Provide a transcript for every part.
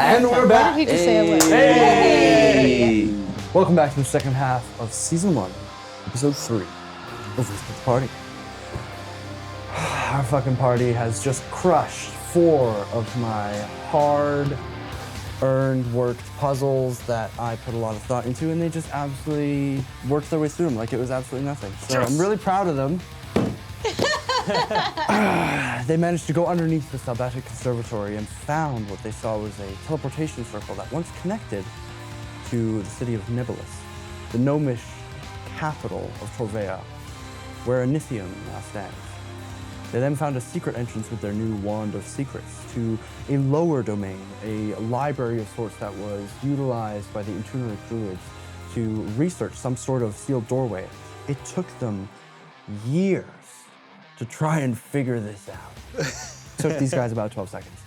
And we're back. What did he just say I was? Hey! Welcome back to the second half of Season 1, Episode 3 of Whispered Party. Our fucking party has just crushed 4 of my hard-earned, worked puzzles that I put a lot of thought into, and they just absolutely worked their way through them like it was absolutely nothing. So I'm really proud of them. They managed to go underneath the Salbatic Conservatory and found what they saw was a teleportation circle that once connected to the city of Nibilis, the gnomish capital of Torvea, where Anithium now stands. They then found a secret entrance with their new Wand of Secrets to a lower domain, a library of sorts that was utilized by the Intuneric Druids to research some sort of sealed doorway. It took them years to try and figure this out. Took these guys about 12 seconds.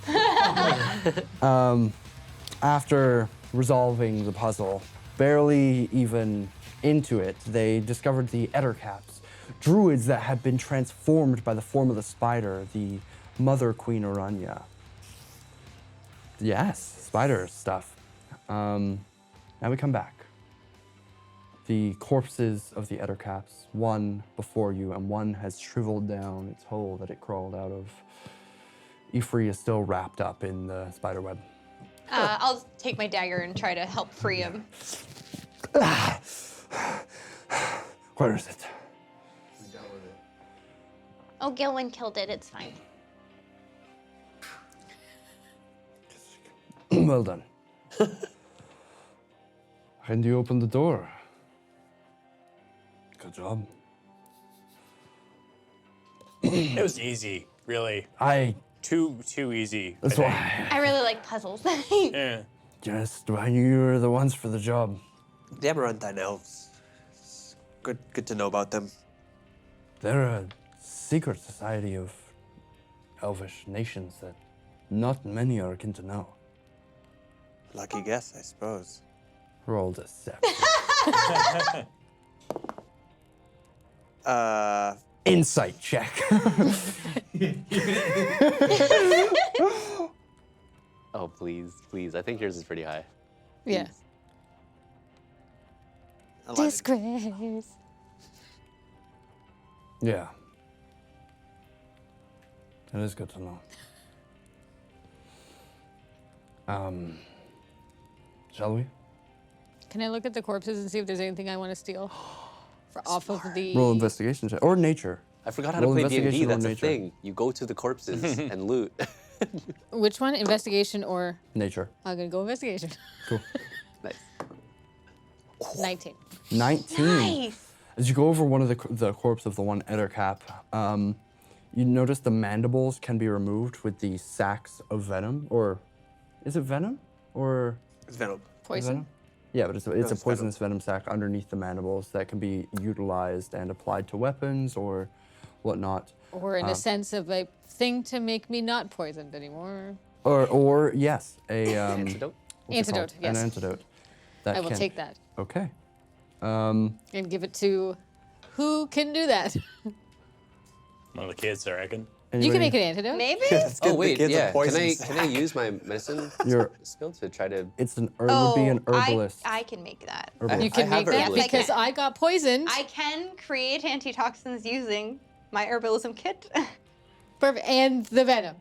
After resolving the puzzle, barely even into it, they discovered the Ettercaps, druids that had been transformed by the form of the spider, the Mother Queen Aranya. Yes, spider stuff. Now we come back. The corpses of the Ettercaps, one before you, and one has shriveled down its hole that it crawled out of. Ifri is still wrapped up in the spider web. I'll take my dagger and try to help free him. Where is it? Oh, Gilwin killed it. It's fine. Well done. And you opened the door. Good job. It was easy, really. Too easy. That's why. I really like puzzles. Yeah. Just I knew you were the ones for the job. The Amarantine elves. It's good to know about them. They're a secret society of elvish nations that not many are akin to know. Lucky guess, I suppose. Roll deception. Insight check. Oh, please. I think yours is pretty high. Yeah. Disgrace. Yeah. It is good to know. Shall we? Can I look at the corpses and see if there's anything I want to steal? Off of the... Roll investigation check. Or nature. I forgot how to Roll play D&D. investigation or That's a nature. thing. You go to the corpses and loot. Which one? Investigation or... Nature. I'm going to go investigation. Cool. Nice. 19. 19. Nice. As you go over one of the corpse of the one Ettercap, you notice the mandibles can be removed with the sacs of venom. Or is it venom? Or It's venom. Poison? venom? Yeah, but it's a it's poisonous venom sac underneath the mandibles that can be utilized and applied to weapons or whatnot. Or in a sense of a thing to make me not poisoned anymore. Or yes, a Antidote? what's it called? Antidote, yes. An antidote. That I will can- take that Okay. and give it to... Who can do that? One of the kids, I reckon. You can make an antidote. Maybe? Oh, wait, kids a yeah. poison Can I use my medicine Your- skill to try to... It's an would be an herbalist. I can make that. You can I have make that herbalist. because I got poisoned. I can create antitoxins using my herbalism kit. Perfect. And the venom.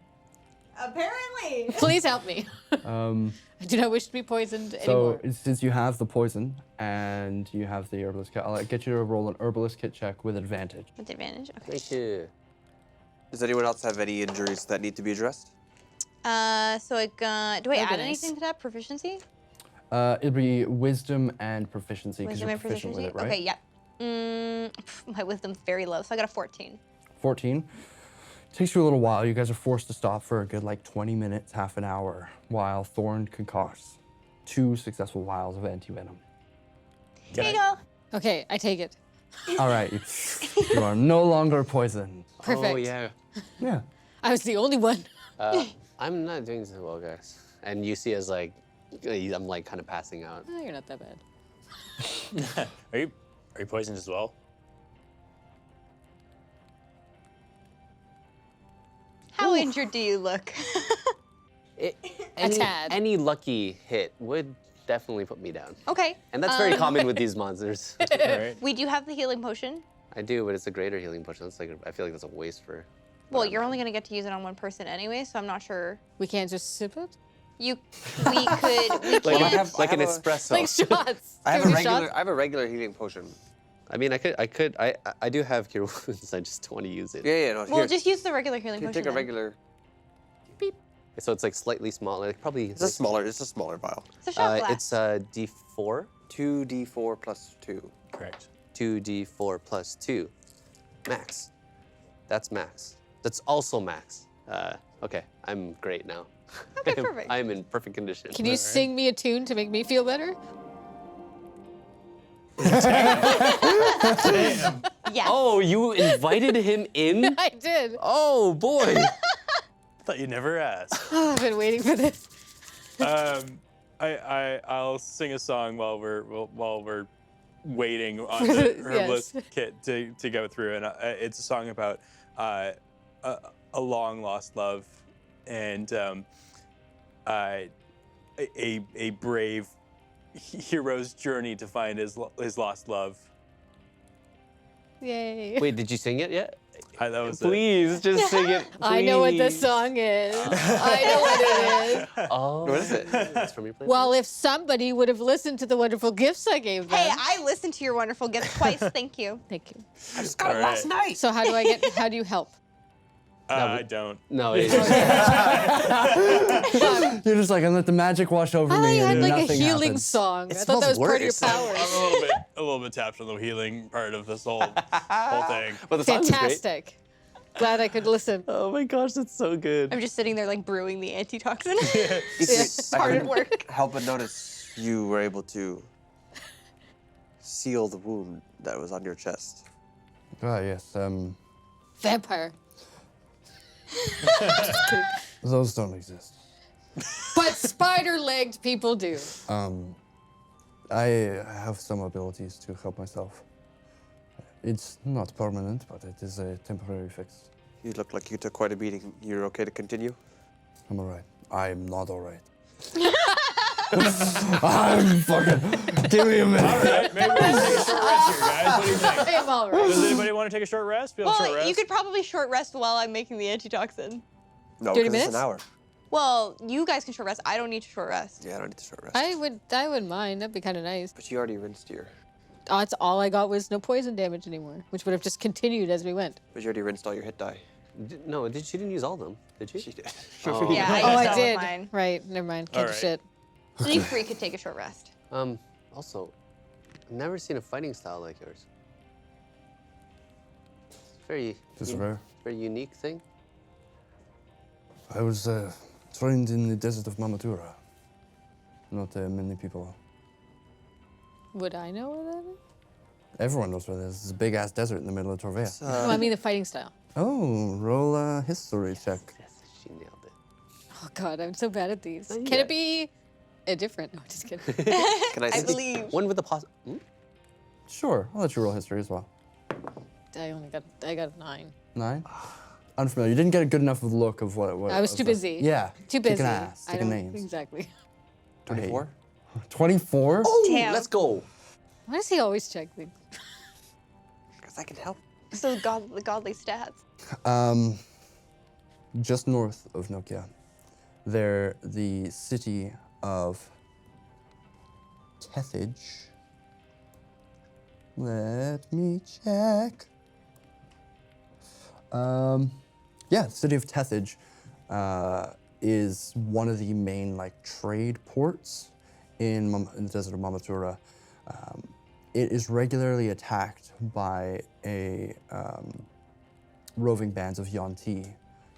Apparently. Please help me. I do not wish to be poisoned So anymore. since you have the poison and you have the herbalist kit, I'll get you to roll an herbalist kit check with advantage. With advantage? Okay. Thank you. Does anyone else have any injuries that need to be addressed? So I got... Do I add Organize. anything to that? Proficiency? It'll be wisdom and proficiency because Wisdom you're and proficient with proficiency? it, right? Okay, yep. My wisdom's very low, so I got a 14. 14. Takes you a little while. You guys are forced to stop for a good 20 minutes, half an hour, while Thorn concocts 2 successful vials of anti-venom. Here you go. Okay, I take it. All right, you are no longer poisoned. Perfect. Oh, yeah. Yeah. I was the only one. I'm not doing so well, guys. And you see as I'm kind of passing out. Oh, you're not that bad. Are you poisoned as well? How injured do you look? tad. Any lucky hit would definitely put me down. Okay. And that's very common with these monsters. All right. We do have the healing potion. I do, but it's a greater healing potion. That's like I feel like that's a waste for. Well, you're only gonna get to use it on one person anyway, so I'm not sure. We can't just sip it? We could. Like an espresso. Like shots. I have Can a we do shots? regular. I have a regular healing potion. I mean, I do have cure wounds. I just don't want to use it. Yeah. No. Well, Here, just use the regular healing here, potion. take a then. regular. So it's like slightly smaller, like probably. It's a smaller. It's a smaller vial. It's a shot glass. It's D4. 2d4 plus 2. Correct. 2d4 plus 2. Max. That's max. That's also max. Okay, I'm great now. Okay, perfect. I'm in perfect condition. Can you sing me a tune to make me feel better? Yes. Oh, you invited him in? I did. Oh boy. Thought you never asked. Oh, I've been waiting for this. I'll sing a song while we're waiting on the herbalist kit to go through, and it's a song about a long lost love and a brave hero's journey to find his lost love. Yay. Wait, did you sing it yet? That was it. Please, just sing it. I know what the please. song is. I know what it is. Oh. What is it? It's from your playlist? Well, if somebody would have listened to the wonderful gifts I gave them. Hey, I listened to your wonderful gift twice. Thank you. Thank you. I just got it All last right. night. So how do you help? I don't. No, it's You're just like, and let the magic wash over I thought me. you had and like a nothing healing happens. song. It I thought that was smells part of your worse. powers. I'm a little bit tapped on the healing part of this whole thing. but the song is great. Fantastic. Glad I could listen. Oh my gosh, that's so good. I'm just sitting there like brewing the antitoxin. I Hard at couldn't work. help but notice you were able to seal the wound that was on your chest. Ah, yes. Vampire. Those don't exist. But spider-legged people do. I have some abilities to help myself. It's not permanent, but it is a temporary fix. You look like you took quite a beating. You're okay to continue? I'm alright. I'm not alright. I'm fucking. Give me a minute. All right, maybe we'll take a short rest here, guys. What do you think? I'm all right. Does anybody want to take a short rest? We have a short Well, rest. you could probably short rest while I'm making the antitoxin. No, 30 because it's minutes? an hour. Well, you guys can short rest. I don't need to short rest. Yeah, I don't need to short rest. I wouldn't mind. That'd be kind of nice. But you already rinsed your. That's all I got was no poison damage anymore, which would have just continued as we went. But you already rinsed all your hit die. No, she didn't use all of them, did she? She did. Oh. Yeah, I Oh, used I all of did. mine. Right. Never mind. All Can't do right. shit. So you three could take a short rest. Also, I've never seen a fighting style like yours. It's very, Just rare. very unique thing. I was trained in the desert of Mamatura. Not many people. Would I know where that is? Everyone knows where it is. It's a big ass desert in the middle of Torvea. No, I mean the fighting style. Oh, roll a history check. Yes, she nailed it. Oh God, I'm so bad at these. you Can got it be a different? No, just kidding. Can I I see? believe. One with the Sure, I'll let you roll history as well. I got a 9. 9? Unfamiliar. You didn't get a good enough of look of what it was. I was too busy. Yeah. Too busy. Taking ass, I taking don't- names. Exactly. 24? 24? Oh, Damn. let's go. Why does he always check things? Because I can help. So the godly stats. Just north of Nokia, there, the city of Tethage. Let me check. Yeah, the city of Tethage is one of the main trade ports in the desert of Mamatura. It is regularly attacked by a roving bands of Yuan-Ti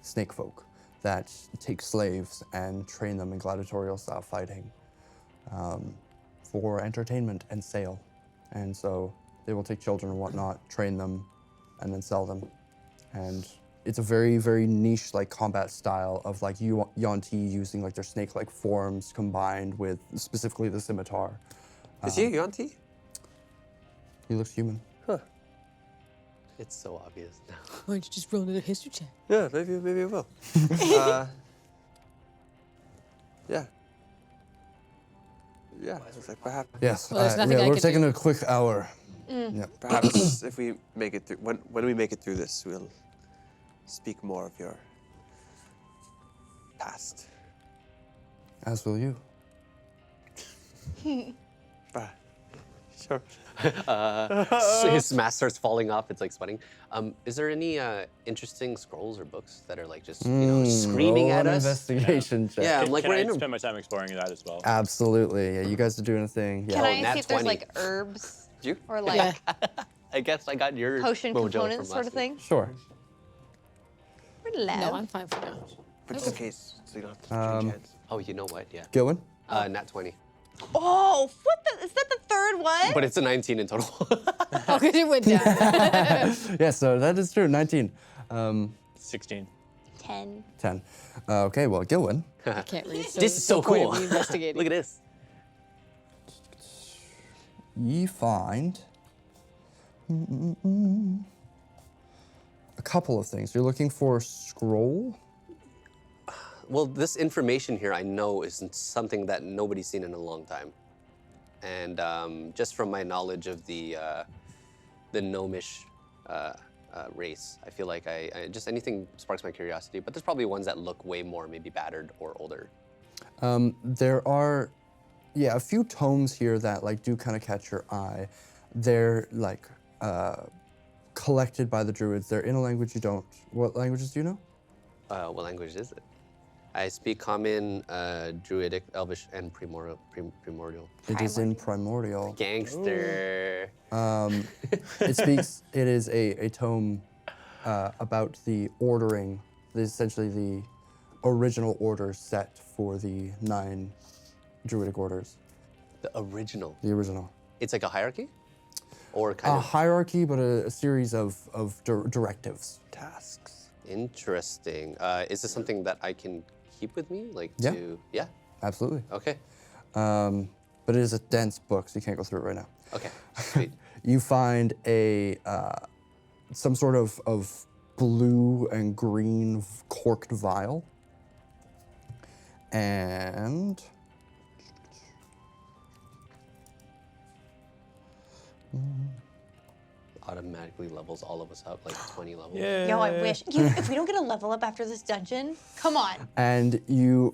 snake folk that take slaves and train them in gladiatorial style fighting for entertainment and sale. And so they will take children and whatnot, train them, and then sell them. And it's a very, very niche combat style of Yuan-Ti using their snake-like forms combined with specifically the scimitar. Is he a Yuan-Ti? He looks human. It's so obvious now. Why don't you just roll another history check? Yeah, maybe I will. Yeah, it's like perhaps. Yes. Well, there's nothing I we're could taking do. a quick hour. Yeah. Perhaps if we make it through, when we make it through this, we'll speak more of your past. As will you. Sure. So his mask starts falling off. It's like sweating. Is there any interesting scrolls or books that are like just screaming Roll at an us? investigation check. Yeah, I'm like Can we're I in a spend my time exploring that as well? Absolutely. Yeah, you guys are doing a thing. Yeah. Can I nat see if there's 20. like herbs You? or like I guess I got your potion mojo components from sort last of week. thing? Sure. Relax. No, I'm fine for now. But just in case, so you don't have to change hands. Oh, you know what? Yeah. Gilwin? Nat 20. Oh, what the? Is that the third one? But it's a 19 in total. Oh, because it went down. Yeah, so that is true. 19. 16. 10. 10. Okay, well, Gilwin. I can't read. So This is so point cool. in me investigating. Look at this. You find a couple of things. You're looking for a scroll. Well, this information here I know is something that nobody's seen in a long time. And just from my knowledge of the gnomish race, I feel like I just anything sparks my curiosity. But there's probably ones that look way more maybe battered or older. There are, yeah, a few tomes here that like do kind of catch your eye. They're like collected by the druids. They're in a language you don't. What languages do you know? What language is it? I speak Common, Druidic, Elvish, and Primordial. It is in Primordial. Gangster. It is a tome about the ordering, essentially the original order set for the 9 druidic orders. The original. The original. It's like a hierarchy? Or kind A of hierarchy, but a series of directives. Tasks. interesting. Is this something that I can keep with me? Like Yeah. Yeah? Absolutely. Okay. But it is a dense book, so you can't go through it right now. Okay. Sweet. You find a some sort of blue and green corked vial, and Automatically levels all of us up like 20 levels. Yeah. Yo, I wish. If we don't get a level up after this dungeon, come on. and you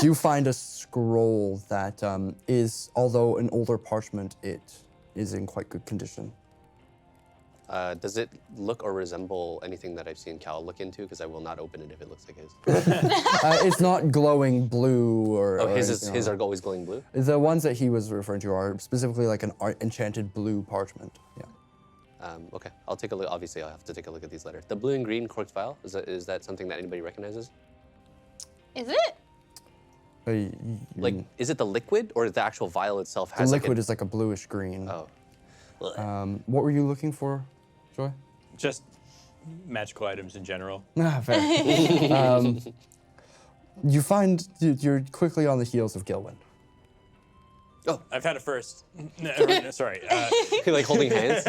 do find a scroll that is, although an older parchment, it is in quite good condition. Does it look or resemble anything that I've seen Cal look into? Because I will not open it if it looks like his. It's not glowing blue or. Oh, or his anything are like always glowing blue? that. The ones that he was referring to are specifically like an enchanted blue parchment. Yeah. Okay, I'll take a look. Obviously, I'll have to take a look at these later. The blue and green corked vial, is that something that anybody recognizes? Is it? Like, is it the liquid or the actual vial itself the has liquid like is like a bluish green. Oh. What were you looking for, Joy? Just magical items in general. Ah, fair. You find you're quickly on the heels of Gilwin. Oh, I've had it first. No, sorry. like holding hands?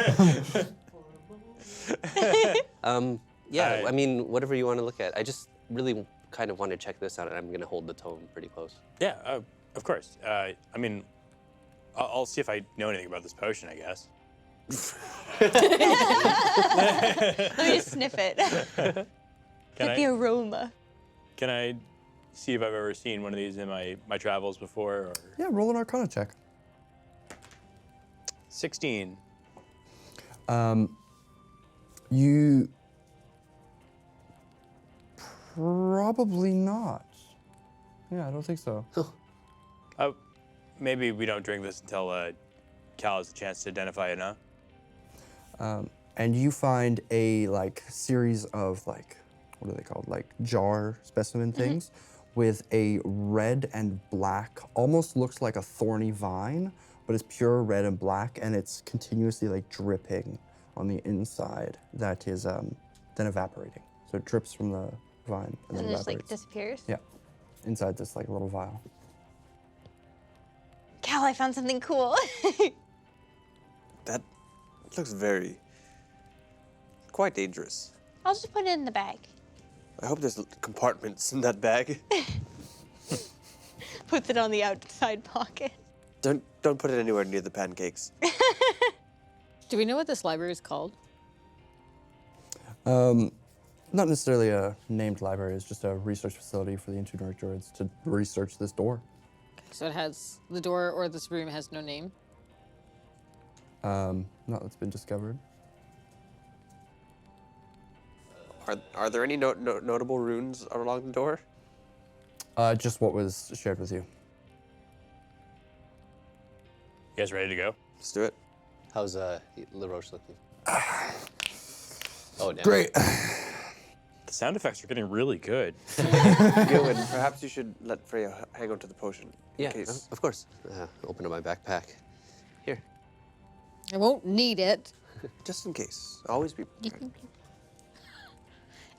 Yeah, I I mean, whatever you want to look at. I just really kind of want to check this out, and I'm going to hold the tome pretty close. Yeah, of course. I mean, I'll see if I know anything about this potion, I guess. Let me just sniff it. Get the aroma. Can I see if I've ever seen one of these in my travels before? Or Yeah, roll an Arcana check. 16. You probably not. Yeah, I don't think so. Maybe we don't drink this until Cal has a chance to identify it, huh? And you find a like series of like, what are they called? Like jar specimen things with a red and black, almost looks like a thorny vine, but it's pure red and black, and it's continuously like dripping on the inside that is then evaporating. So it drips from the vine and then And it just like evaporates. disappears. Yeah, inside this like little vial. Cal, I found something cool. That looks quite dangerous. I'll just put it in the bag. I hope there's compartments in that bag. Put puts it on the outside pocket. Don't put it anywhere near the pancakes. Do we know what this library is called? Not necessarily a named library. It's just a research facility for the Intuitive droids to research this door. So it has the door or this room has no name. Not that's been discovered. Are there any notable runes along the door? Just what was shared with you. You guys ready to go? Let's do it. How's LaRoche looking? Oh, damn. Great. The sound effects are getting really good. Gilwin, perhaps you should let Freya hang on to the potion. Yeah, In case. of course. Open up my backpack. Here. I won't need it. Just in case. Always be prepared.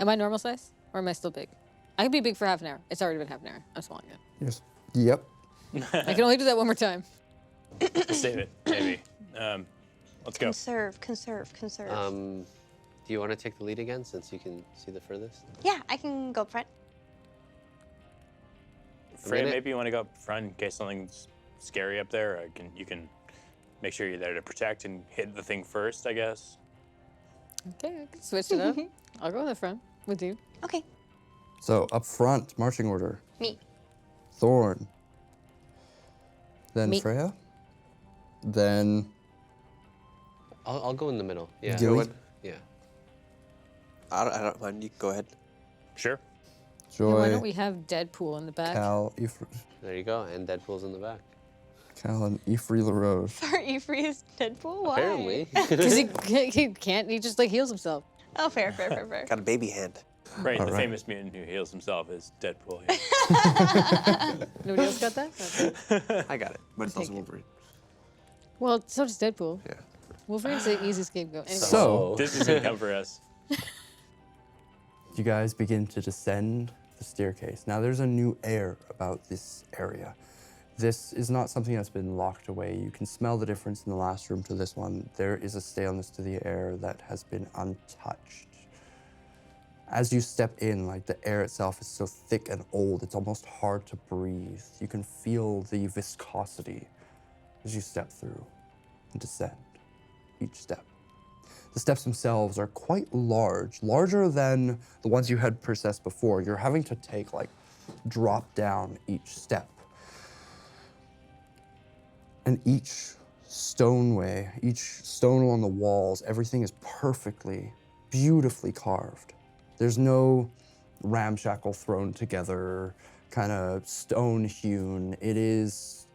Am I normal size or am I still big? I can be big for half an hour. It's already been half an hour. I'm swallowing it. Yes. Yep. I can only do that one more time. Save it, maybe. Let's go. Conserve. Do you want to take the lead again since you can see the furthest? Yeah, I can go up front. Freya, minute. maybe you want to go up front in case something's scary up there. You can make sure you're there to protect and hit the thing first, I guess. Okay, I can switch it up. I'll go in the front with you. Okay, So up front, marching order. me. Thorn. Then Me. Freya. Then I'll go in the middle. Yeah. Gilly. Yeah. I don't mind. You go ahead. Sure. And why don't Joy, we have Deadpool in the back? Cal, There you go. And Deadpool's in the back. Cal, and Ifri LaRoche. For Ifri is Deadpool? Why? Apparently. Because he can't. He just like heals himself. Oh, fair. Got a baby hand. Right, All the right. famous mutant who heals himself is Deadpool. Yeah. Nobody else got that? Okay. I got it. But it's also Thank you. Wolverine. Well, so does Deadpool. Yeah. Wolverine's an easy scapegoat. Anyway. So- Disney's gonna come for us. You guys begin to descend the staircase. Now there's a new air about this area. This is not something that's been locked away. You can smell the difference in the last room to this one. There is a staleness to the air that has been untouched. As you step in, like the air itself is so thick and old, it's almost hard to breathe. You can feel the viscosity as you step through and descend each step. The steps themselves are quite large, larger than the ones you had processed before. You're having to drop down each step. And each stoneway, each stone along the walls, everything is perfectly, beautifully carved. There's no ramshackle thrown together, kind of stone hewn. It is,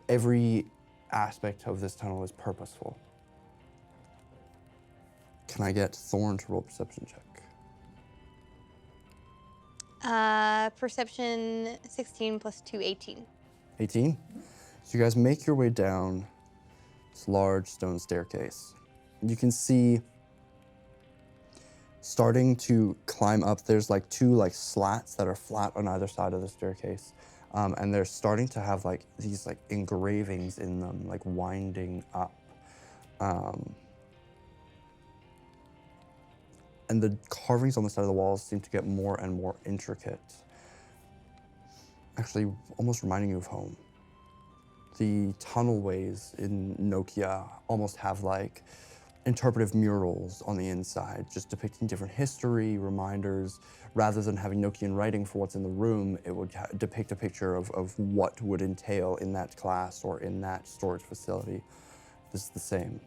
every aspect of this tunnel is purposeful. Can I get Thorn to roll a perception check? Perception 16 plus 2, 18. 18? So you guys make your way down this large stone staircase. You can see starting to climb up, there's like two slats that are flat on either side of the staircase. And they're starting to have these engravings in them, winding up. And the carvings on the side of the walls seem to get more and more intricate. Actually, almost reminding you of home. The tunnelways in Nokia almost have interpretive murals on the inside, just depicting different history, reminders. Rather than having Nokian writing for what's in the room, it would depict a picture of what would entail in that class or in that storage facility. This is the same.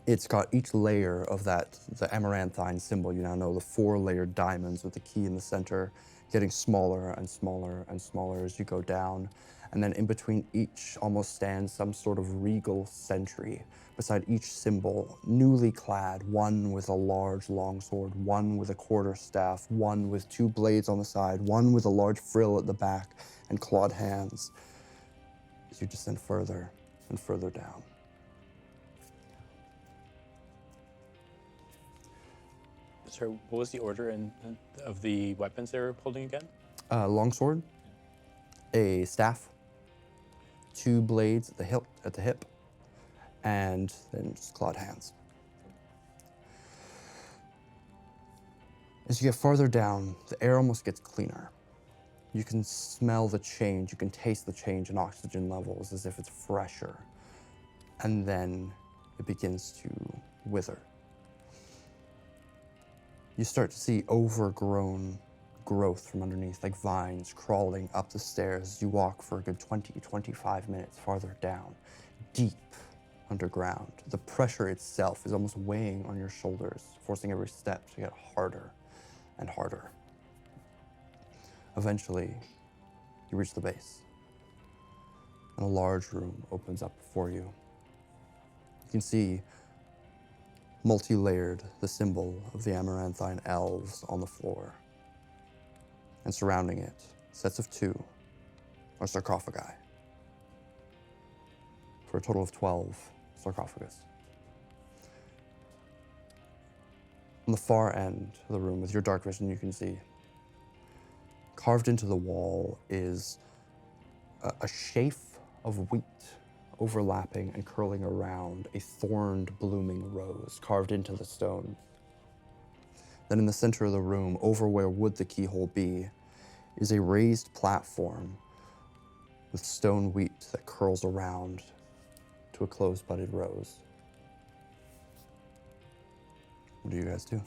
It's got each layer of the amaranthine symbol, you now know, the 4-layered diamonds with the key in the center, getting smaller and smaller and smaller as you go down. And then in between each almost stands some sort of regal sentry. Beside each symbol, newly clad, one with a large longsword, one with a quarterstaff, one with 2 blades on the side, one with a large frill at the back, and clawed hands as you descend further and further down. So what was the order of the weapons they were holding again? Longsword, a staff, 2 blades at the hip, and then just clawed hands. As you get farther down, the air almost gets cleaner. You can smell the change, you can taste the change in oxygen levels as if it's fresher. And then it begins to wither. You start to see overgrown growth from underneath, like vines crawling up the stairs as you walk for a good 20, 25 minutes farther down, deep underground. The pressure itself is almost weighing on your shoulders, forcing every step to get harder and harder. Eventually, you reach the base, and a large room opens up before you. You can see multi-layered the symbol of the Amaranthine elves on the floor. And surrounding it, sets of 2 are sarcophagi, for a total of 12 sarcophagus. On the far end of the room, with your dark vision, you can see carved into the wall is a sheaf of wheat overlapping and curling around a thorned blooming rose carved into the stone. Then in the center of the room, over where would the keyhole be, is a raised platform with stone wheat that curls around to a closed-budded rose. What do you guys do?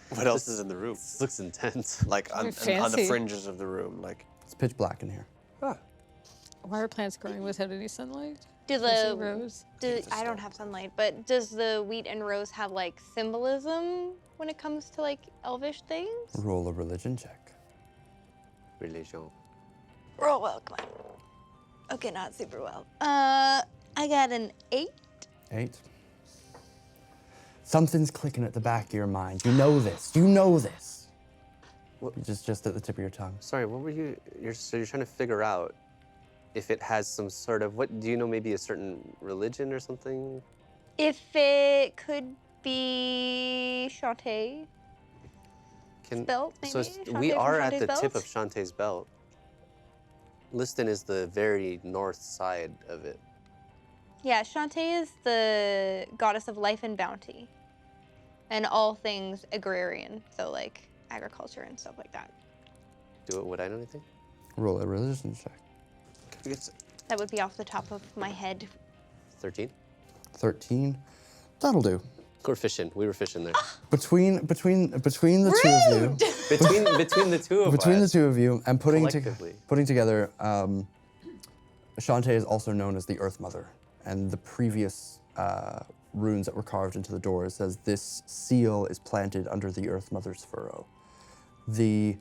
What else is in the room? This looks intense. Like on the fancy. fringes of the room, like. It's pitch black in here. Why are plants growing without any sunlight? Do Especially the rose. I don't have sunlight, but does the wheat and rose have like symbolism when it comes to like elvish things? Roll a religion check. Religion. Roll well, come on. Okay, not super well. I got an 8. 8. Something's clicking at the back of your mind. You know this. You know this. What? Just at the tip of your tongue. Sorry, what were you? So you're trying to figure out if it has some sort of, what do you know? Maybe a certain religion or something. If it could be Shantae belt, maybe? So we Shantae are from at the Shantae's tip belt? of Shantae's belt. Liston is the very north side of it. Yeah, Shantae is the goddess of life and bounty, and all things agrarian, so like agriculture and stuff like that. Would I know anything? Roll a religion check. That would be off the top of my head. 13. 13. That'll do. We're fishing. We were fishing there. Between the two of you, between the two of us. between the two of you, and putting Collectively. together, Shantae is also known as the Earth Mother, and the previous runes that were carved into the door says this seal is planted under the Earth Mother's furrow. The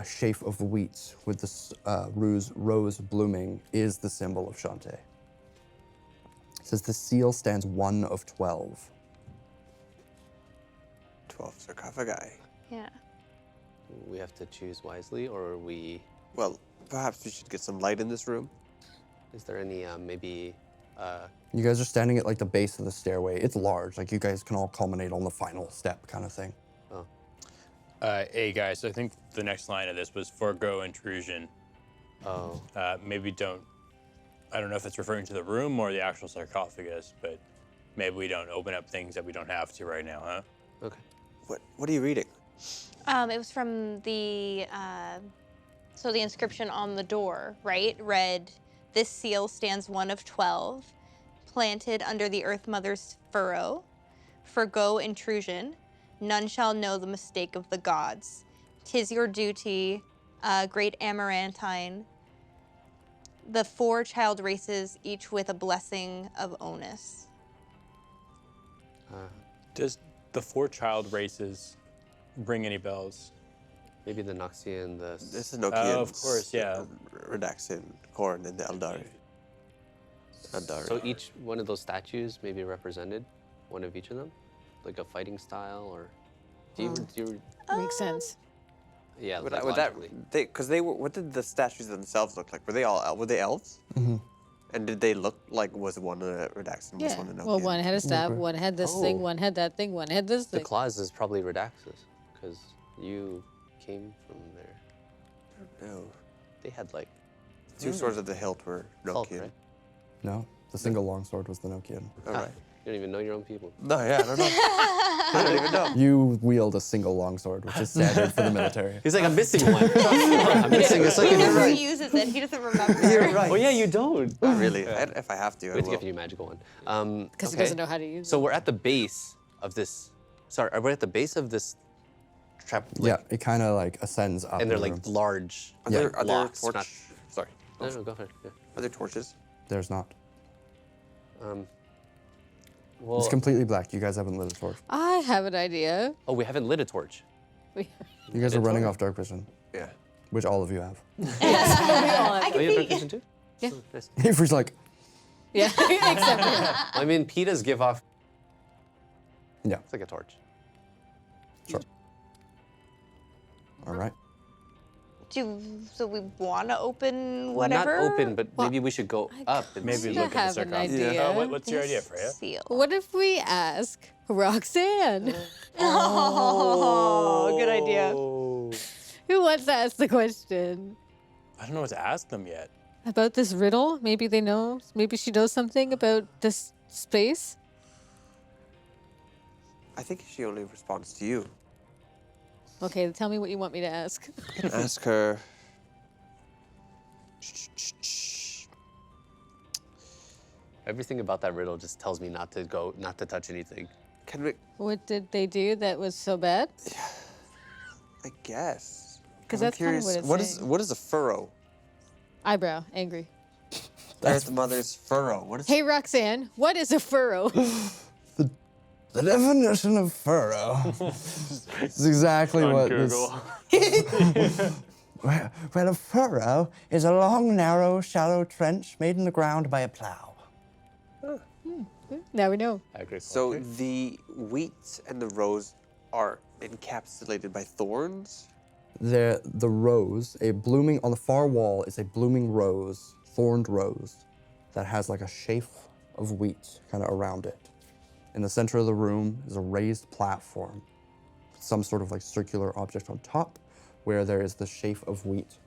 sheaf of wheat with the rose blooming is the symbol of Shantae. It says the seal stands 1 of 12. 12 sarcophagi. Yeah. We have to choose wisely, or we. Well, perhaps we should get some light in this room. Is there any maybe? You guys are standing at like the base of the stairway. It's large, like you guys can all culminate on the final step kind of thing. Oh. Hey guys, I think the next line of this was forego intrusion. Oh. Maybe don't. I don't know if it's referring to the room or the actual sarcophagus, but maybe we don't open up things that we don't have to right now, huh? Okay. What are you reading? It was from the, so the inscription on the door, right, read, "This seal stands 1 of 12, planted under the Earth Mother's furrow. Forgo intrusion. None shall know the mistake of the gods. 'Tis your duty, great Amaranthine, the 4 child races, each with a blessing of onus." Does the 4 child races ring any bells? Maybe the Noxian, the. This is Nokian. Oh, of course, yeah. Redaxin, Korn, and the Eldari. So each one of those statues maybe represented one of each of them, like a fighting style, or do you Makes sense. yeah, Would like that, logically. because they were, what did the statues themselves look like? Were they elves? Mm-hmm. And did they look like, was one a Redaxin, was Yeah. one a Nokian? Well, one had a staff, one had this thing, Oh. one had that thing, one had this The thing. claws is probably Redaxus, because you came from there. No. They had like 2 swords of the hilt were Hulk, Nokian. right? No, the single longsword was the Nokian. All right. You don't even know your own people. No, yeah, I don't know. I don't even know. You wield a single longsword, which is standard for the military. He's like, I'm missing one. I'm missing a He second. never right. uses it. He doesn't remember. You're right. Oh yeah, you don't. Not really. If I have to, I We have to will. give you a magical one. Because he okay. doesn't know how to use So it. we're at the base of this. Sorry, we're at the base of this trap. Yeah, it kind of like ascends up. And they're in the like room. large Are there, blocks. torch? Not, Sorry. no, go for it. Yeah. Are there torches? There's not. Well, It's completely black. You guys haven't lit a torch. I have an idea. oh, we haven't lit a torch. We, You guys are It's running alright. off dark vision, Yeah. which all of you have. I Oh, you have dark can see. vision too? Yeah. Oh, nice. Avery's like, yeah, except for I mean, Pitas give off. yeah, It's like a torch. all right. So we want to open Well, whatever. not open, but Well, maybe we should go up and Maybe see. I look at the have an sarcophagus. idea. What's your idea, Freya? Seal. what if we ask Roxanne? Oh, good idea. Who wants to ask the question I don't know what to ask them yet. about this riddle? Maybe they know. Maybe she knows something about this space. I think she only responds to you. Okay, tell me what you want me to ask. Ask her. Everything about that riddle just tells me not to touch anything. Can we? What did they do that was so bad? I guess. 'Cause I'm that's kinda curious. what it's What is saying. what is a furrow? Eyebrow, angry. Earth Mother's furrow. What is? Hey, Roxanne, what is a furrow? The definition of furrow is exactly On what Google. this. Well, a furrow is a long, narrow, shallow trench made in the ground by a plow. Now we know. So the wheat and the rose are encapsulated by thorns. The rose, on the far wall is a blooming rose, thorned rose, that has like a sheaf of wheat kind of around it. In the center of the room is a raised platform, some sort of like circular object on top, where there is the sheaf of wheat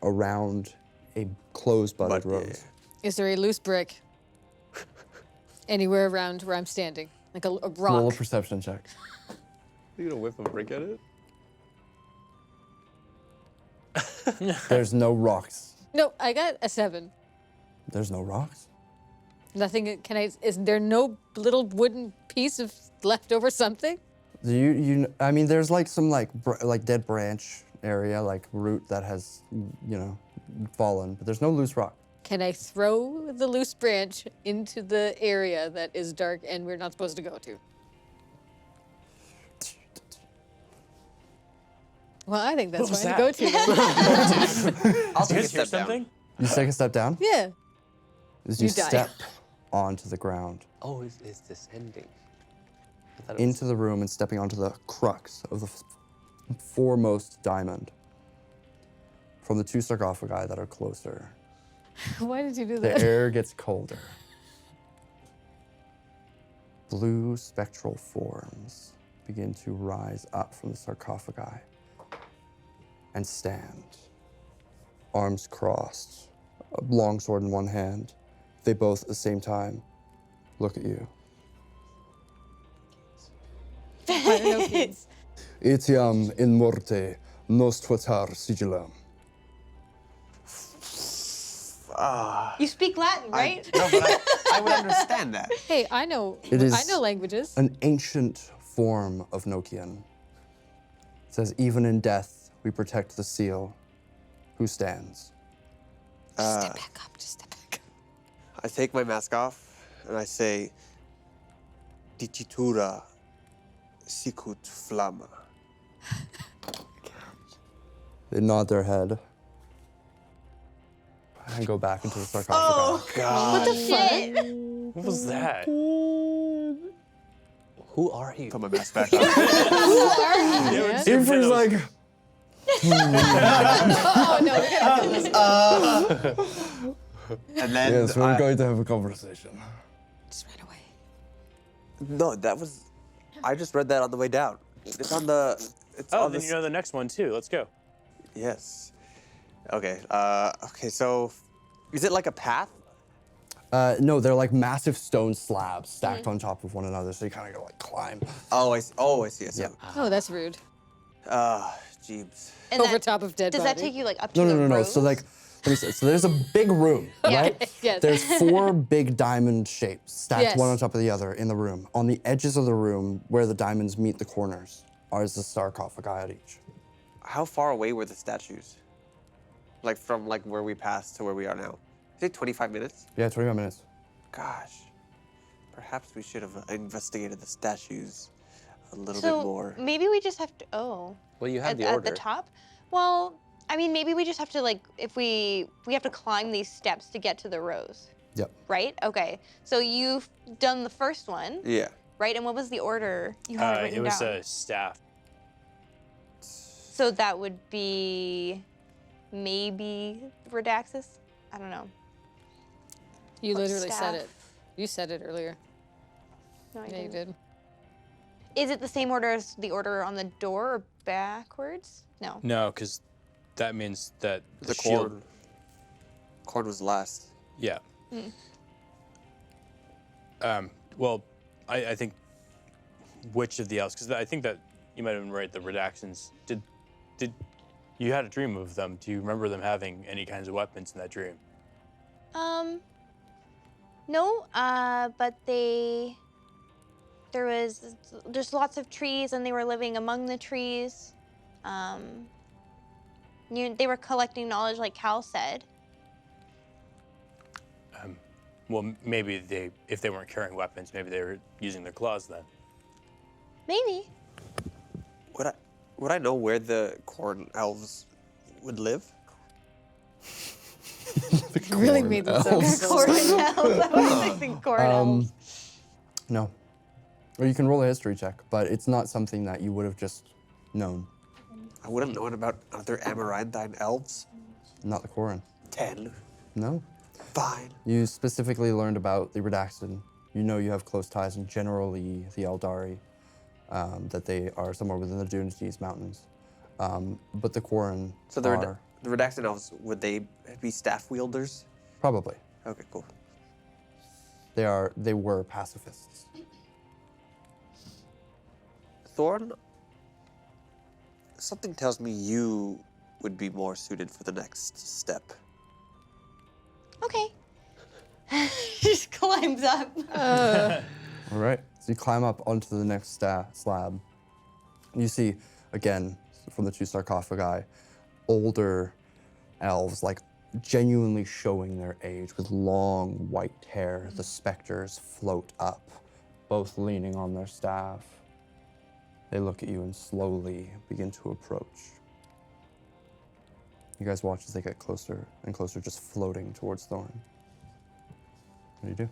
around a closed-budded But, rose. Is there a loose brick anywhere around where I'm standing? Like a rock? Roll a perception check. You gonna whip a brick at it? There's no rocks. No, I got a 7. There's no rocks. Nothing. Is there no little wooden piece of leftover something? I mean, there's like some like dead branch area, like root that has, fallen, but there's no loose rock. Can I throw the loose branch into the area that is dark and we're not supposed to go to? Well, I think that's What was fine to go to. Then. I'll Do you take a guys hear step down. something? You take a step down. Yeah. As you You die. step onto the ground, Oh, it's descending. I thought it was- into the room and stepping onto the crux of the foremost diamond. From the two sarcophagi that are closer, Why did you do the that? air gets colder. Blue spectral forms begin to rise up from the sarcophagi and stand, arms crossed, a long sword in one hand. They both at the same time look at you. I don't know, kids. Etiam in morte nostratar sigillam. You speak Latin, right? No, but I would understand that. Hey, I know. It is I know languages. an ancient form of Nokian. It says, even in death, we protect the seal who stands. Just step back up. Just step back up. I take my mask off and I say, Dicitura sicut flamma. They nod their head and go back into the sarcophagi. Oh, God. what the shit? What was that? Who are you? Put my mask back on. Yeah. Avery's like, Oh no, we're gonna kill this. And then yes, we're going to have a conversation. Just right away. No, that was. I just read that on the way down. It's on the. It's Oh, on then the. you know the next one too. Let's go. Yes. Okay. Okay. So, is it like a path? No, they're like massive stone slabs stacked on top of one another, so you kind of go like climb. Oh, I see. Oh, I see. Yeah. Oh, that's rude. Jeebs. And Over that- top of dead Does body. that take you like up to No, the no, no, no. rows? So like, let me say. So there's a big room, right? Yes. There's 4 big diamond shapes stacked Yes. one on top of the other in the room. On the edges of the room, where the diamonds meet the corners, are the sarcophagi at each. How far away were the statues? Like from like where we passed to where we are now? Is it 25 minutes? Yeah, 25 minutes. Gosh. Perhaps we should have investigated the statues a little so bit more. maybe we just have to. Oh. Well, you have at, the at order. the top. Well, I mean, maybe we just have to like if we have to climb these steps to get to the rows, Yep. right? Okay. So you've done the first one, Yeah. right? And what was the order you had written It was down? a staff. So that would be maybe Redaxis? I don't know. You Or literally said staff. it. You said it earlier. No, I Yeah, you didn't. did. Is it the same order as the order on the door or backwards? No. No, because that means that The shield. corn. Corn was last. Yeah. Hmm. Well, I think which of the elves? Because I think that you might have been right. The Redaxans did you had a dream of them? Do you remember them having any kinds of weapons in that dream? No, but there was just lots of trees and they were living among the trees. They were collecting knowledge like Cal said. Well, maybe if they weren't carrying weapons, maybe they were using their claws then. Maybe. Would I know where the corn elves would live? You really made them so Corn elves. I was thinking corn elves. No. Or you can roll a history check, but it's not something that you would have just known. I would have known about other Amaranthine elves. Not the Corin. 10. No. Fine. You specifically learned about the Redaxan. You know you have close ties and generally the Eldari, that they are somewhere within the Dunes Mountains. But the Corin So the are Redaxan elves, would they be staff wielders? probably. Okay, cool. They were pacifists. Thorn, something tells me you would be more suited for the next step. Okay. Just climbs up. All right. So you climb up onto the next slab. You see, again, from the 2 sarcophagi, older elves, like genuinely showing their age with long white hair. The specters float up, both leaning on their staff. They look at you and slowly begin to approach. You guys watch as they get closer and closer, just floating towards Thorn. What do you do?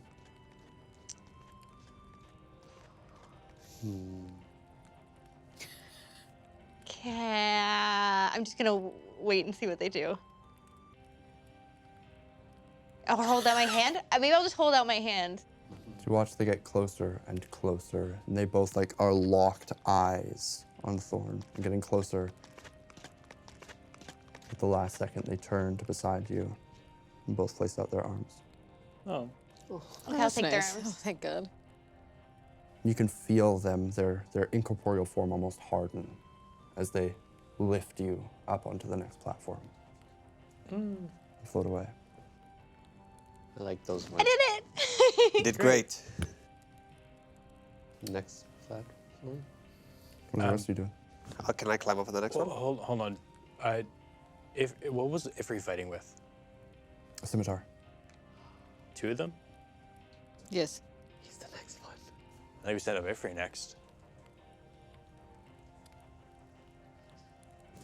I'm just gonna wait and see what they do. I'll hold out my hand. Maybe I'll just hold out my hand. So you watch they get closer and closer, and they both like are locked eyes on Thorn and getting closer. At the last second, they turn to beside you and both place out their arms. Oh. Okay, I'll That's take nice. their Oh, arms. thank God. You can feel them, their incorporeal form almost harden as they lift you up onto the next platform. And float away. I like those I ones. did it! You did great. Next slide. What are the rest of you doing? Can I climb up on the next Well, one? hold on. What was Ifri fighting with? A scimitar. 2 of them? Yes. He's the next one. I think we set up Ifri next.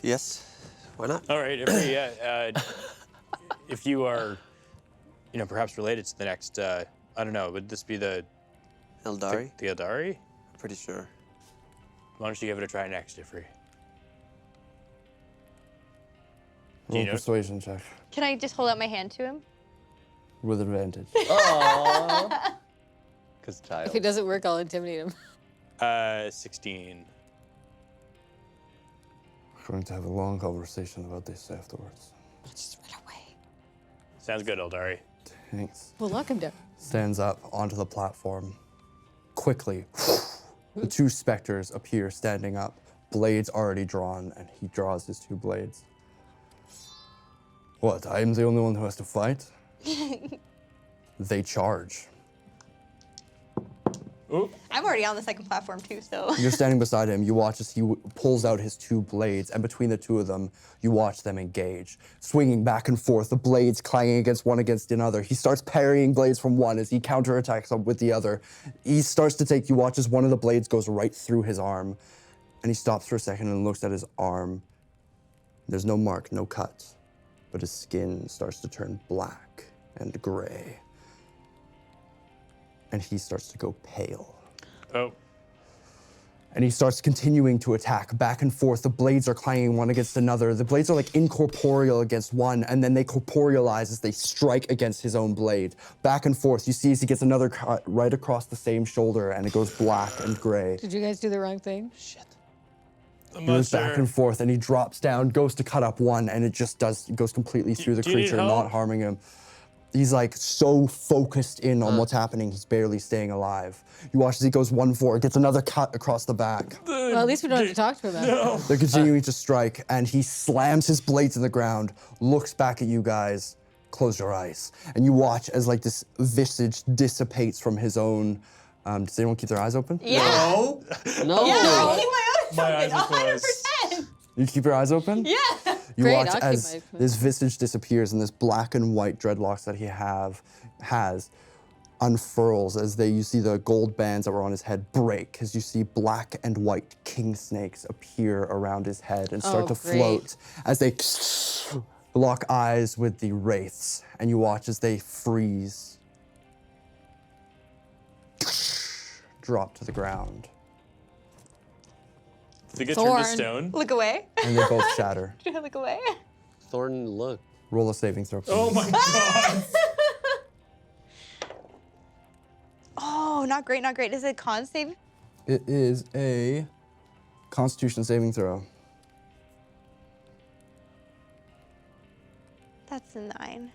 Yes. Why not? All right, Ifri. Yeah. If you are, perhaps related to the next. I don't know. Would this be the Eldari? the Eldari? Pretty sure. Why don't you give it a try next, Ifri? Roll a know- persuasion check Can I just hold out my hand to him? with advantage. Because child. If it doesn't work, I'll intimidate him. 16. We're going to have a long conversation about this afterwards. Just run away. Sounds good, Eldari. Thanks. We'll lock him down. Stands up onto the platform. Quickly, the two specters appear standing up, blades already drawn, and he draws his two blades. What, I'm the only one who has to fight? They charge. Oop. I'm already on the second platform too, so. You're standing beside him. You watch as he pulls out his two blades, and between the two of them, you watch them engage, swinging back and forth, the blades clanging against another. He starts parrying blades from one as he counterattacks them with the other. He starts to take, you watch as one of the blades goes right through his arm, and he stops for a second and looks at his arm. There's no mark, no cut, but his skin starts to turn black and gray. And he starts to go pale. Oh. And he starts continuing to attack back and forth. The blades are clanging one against another. The blades are like incorporeal against one, and then they corporealize as they strike against his own blade. Back and forth. You see as he gets another cut right across the same shoulder, and it goes black and gray. Did you guys do the wrong thing? Shit. I'm He not goes sure. back and forth, and he drops down, goes to cut up one, and it goes completely through the do you need creature, help? not harming him. He's like so focused in on what's happening, he's barely staying alive. You watch as he goes 1-4, gets another cut across the back. Well, at least we don't have to talk to him about it. They're continuing to strike, and he slams his blades in the ground, looks back at you guys, close your eyes. And you watch as like this visage dissipates from his own. Does anyone keep their eyes open? Yeah. No. No. Yeah, I keep My my eyes eyes are open, closed. 100%. You keep your eyes open? Yeah. You Great, watch I'll keep as my eyes this visage disappears and this black and white dreadlocks that he has unfurls as you see the gold bands that were on his head break, as you see black and white king snakes appear around his head and start Oh, to great. float as they lock eyes with the wraiths, and you watch as they freeze, drop to the ground, Did they get turned to Thorn. stone? Look away. and they both shatter. Look away. Thorn, look. Roll a saving throw, please. Oh my god. Oh, not great, not great. Is it a con save? It is a Constitution saving throw. That's a 9.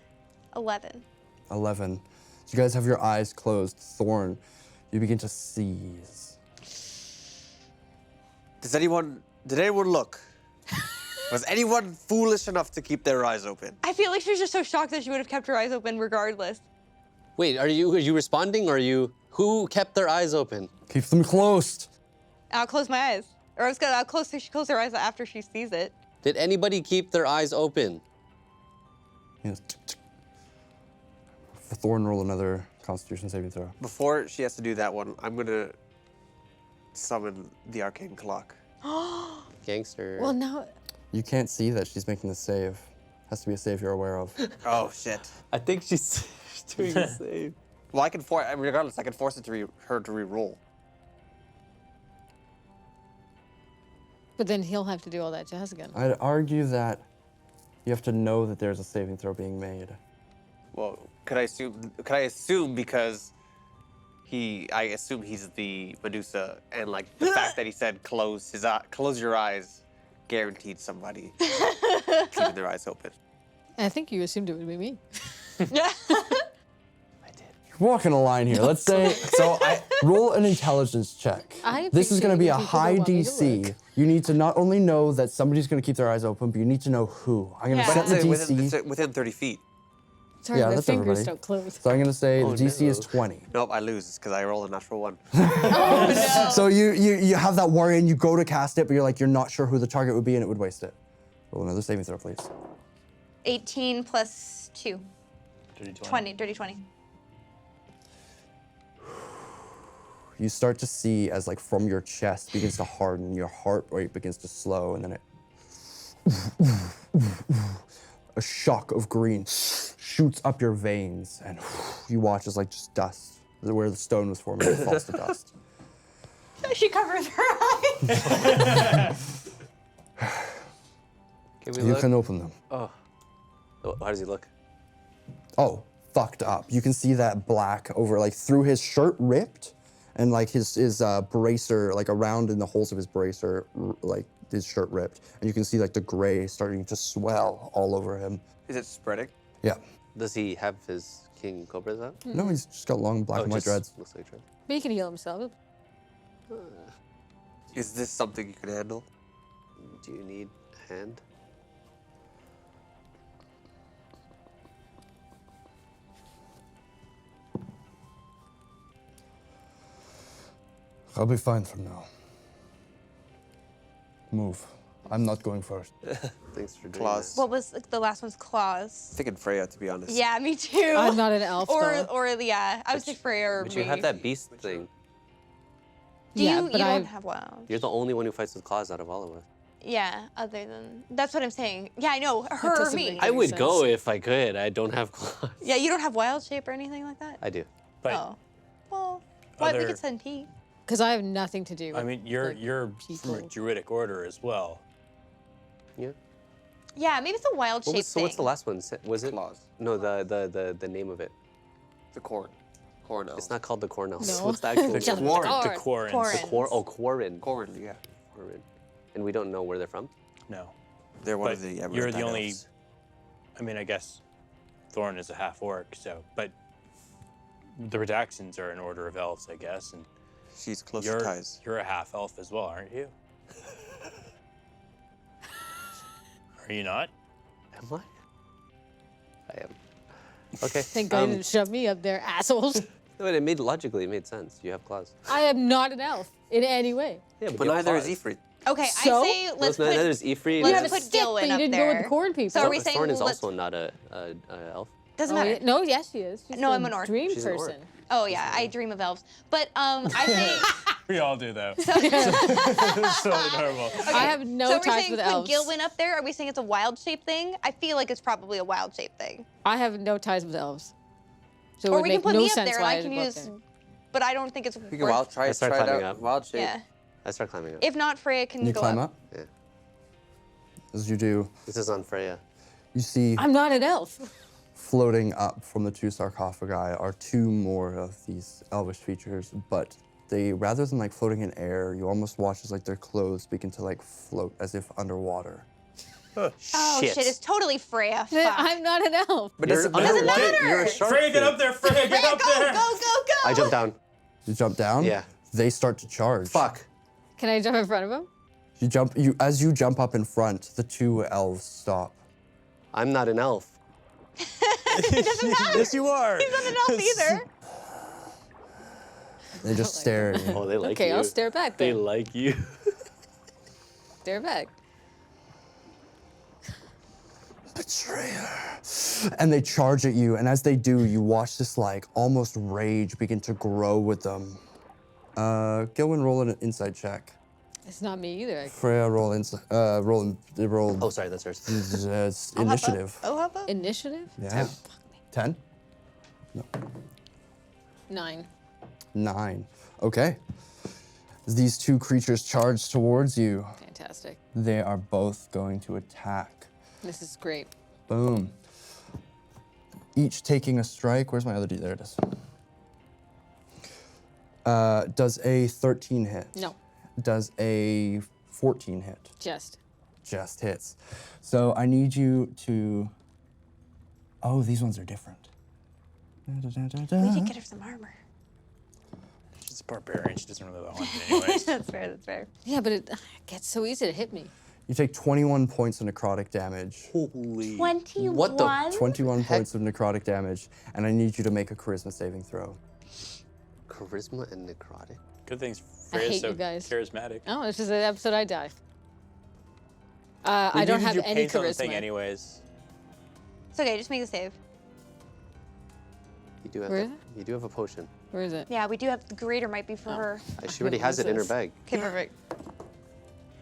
11. 11. So you guys have your eyes closed. Thorn, you begin to seize. Did anyone look? Was anyone foolish enough to keep their eyes open? I feel like she was just so shocked that she would have kept her eyes open regardless. Wait, are you responding, or who kept their eyes open? Keep them closed. I'll close my eyes. Or I'll close her eyes after she sees it. Did anybody keep their eyes open? Yes. For Thorn, roll another Constitution saving throw. Before she has to do that one, I'm gonna summon the arcane clock. Gangster. Well, now, You can't see that she's making the save. Has to be a save you're aware of. Oh shit. I think she's doing the same. Well, I can regardless. I can force it to her to re-roll. but then he'll have to do all that jazz again. I'd argue that you have to know that there's a saving throw being made. Well, could I assume because I assume he's the Medusa, and like the fact that he said close your eyes, guaranteed somebody keeping their eyes open. I think you assumed it would be me. You're walking a line here. Let's say, so I roll an intelligence check. I This is going to be a appreciate when high people don't want me to DC. look. You need to not only know that somebody's going to keep their eyes open, but you need to know who. I'm going to Yeah. set the But DC. it's within 30 feet. Sorry, Yeah, my that's fingers everybody. don't close. So I'm going to say Oh, the DC is no. 20. Nope, I lose because I rolled a natural one. So you have that worry and you go to cast it, but you're not sure who the target would be and it would waste it. Roll another saving throw, please. 18 plus 2. 20. Dirty 20. You start to see as like from your chest begins to harden, your heart rate begins to slow, and then a shock of green shoots up your veins, and you watch as like just dust, where the stone was forming, it falls to dust. She covers her eyes. Can we You look? can open them. Oh, how does he look? Oh, fucked up. You can see that black over like through his shirt ripped, and like his bracer, like around in the holes of his bracer, like his shirt ripped, and you can see like the gray starting to swell all over him. Is it spreading? Yeah. Does he have his King Cobra's out? No, he's just got long black and white just dreads. looks like dread. But he can heal himself. Is this something you can handle? Do you need a hand? I'll be fine for now. Move. I'm not going first. Thanks for doing Claws. What was the last one's claws? I'm thinking Freya, to be honest. Yeah, me too. I'm not an elf. though. Or yeah, I would say Freya or But me. you have that beast thing. Do Yeah, you? but You don't I've- have wound. You're the only one who fights with claws out of all of us. Yeah, other than that's what I'm saying. Yeah, I know her or doesn't me. make I Makes would sense. go if I could. I don't have claws. Yeah, you don't have wild shape or anything like that. I do. But Oh, well, why we other- could send Pete. Because I have nothing to do with I mean, you're like, from a people. druidic order as well. Yeah. Yeah, maybe it's a wild shape So what's the thing. last one? Was it? Claws. No, the name of it. The corn. Corn elf. It's not called the corn elf. No. What's the actual Just name? the Quarren. Quarren. The Quarrens. Quarren. Quarren. Corn, yeah. Quarren. And we don't know where they're from? No. They're one But of the you're Emerald the only. elves. I mean, I guess Thorn is a half orc, so. But the Redaxons are an order of elves, I guess, and She's close you're ties. you're a half elf as well, aren't you? Are you not? Am I? I am. Okay. Thank God you didn't shove me up there, assholes. No, it made logically, it made sense. You have claws. I am not an elf in any way. Yeah, But neither is Ifrit. Okay, So? I say let's Neither put. is Ifrit. let's neither put is- Gilwyn but you up didn't there. go with the corn people. So are we saying Thorn is let's- also not a elf. Doesn't Oh, matter. yeah. No, yes, she is. She's No, a I'm an orc. dream She's an orc. person. Oh yeah, I dream of elves. But I say. We all do though. It's totally normal. I have no so are we ties saying with put elves. Gilwyn up there? Are we saying it's a wild shape thing? I feel like it's probably a wild shape thing. I have no ties with elves. So it Or would we make can put no me up sense there and why I can go up use. there. But I don't think it's. You can wild try I start it climbing out. up. Wild shape. Yeah. I start climbing up. If not, Freya can You go climb up. up. Yeah. As you do, This is on Freya. you see I'm not an elf. floating up from the two sarcophagi are two more of these elvish features, but they, rather than like floating in air, you almost watch as like their clothes begin to like float as if underwater. Oh shit! It's totally Freya. Fuck. I'm not an elf. But You're- it's doesn't underwater. matter. You're a shark. Freya, get fin. up there! Freya, get Freya, up go, there! go, go, go! I jump down. You jump down. Yeah. They start to charge. Fuck. Can I jump in front of him? As you jump up in front, the two elves stop. I'm not an elf. Yes, you are. He's not an elf either. They just stare at you. Oh, they like Okay, you. I'll stare back They then. like you. Stare back. Betrayer. And they charge at you, and as they do, you watch this like almost rage begin to grow with them. Gilwyn, roll an insight check. It's not me either. Freya, roll roll Oh, sorry, that's hers. initiative. Oh, how about? Initiative? Yeah. 10? 9. 9. Okay. As these two creatures charge towards you, Fantastic. they are both going to attack. This is great. Boom. Each taking a strike. Where's my other D? There it is. Does a 13 hit? No, Does a 14 hit? just. Just hits. So I need you to. Oh, these ones are different. We did get her some armor. She's a barbarian. She doesn't really want it anyways. That's fair. That's fair. Yeah, but it gets so easy to hit me. You take 21 points of necrotic damage. Holy. 21. What the 21 points of necrotic damage, and I need you to make a charisma saving throw. Charisma and necrotic? Good things. I Freya's hate so you guys. charismatic. Oh, this is an episode I die. We I don't needed have your any paint on the charisma. thing anyways. It's okay. Just make a save. You do have Where the- is it? You do have a potion. Where is it? Yeah, we do have the greater might be for her. She already has it in her this. bag. Okay, perfect.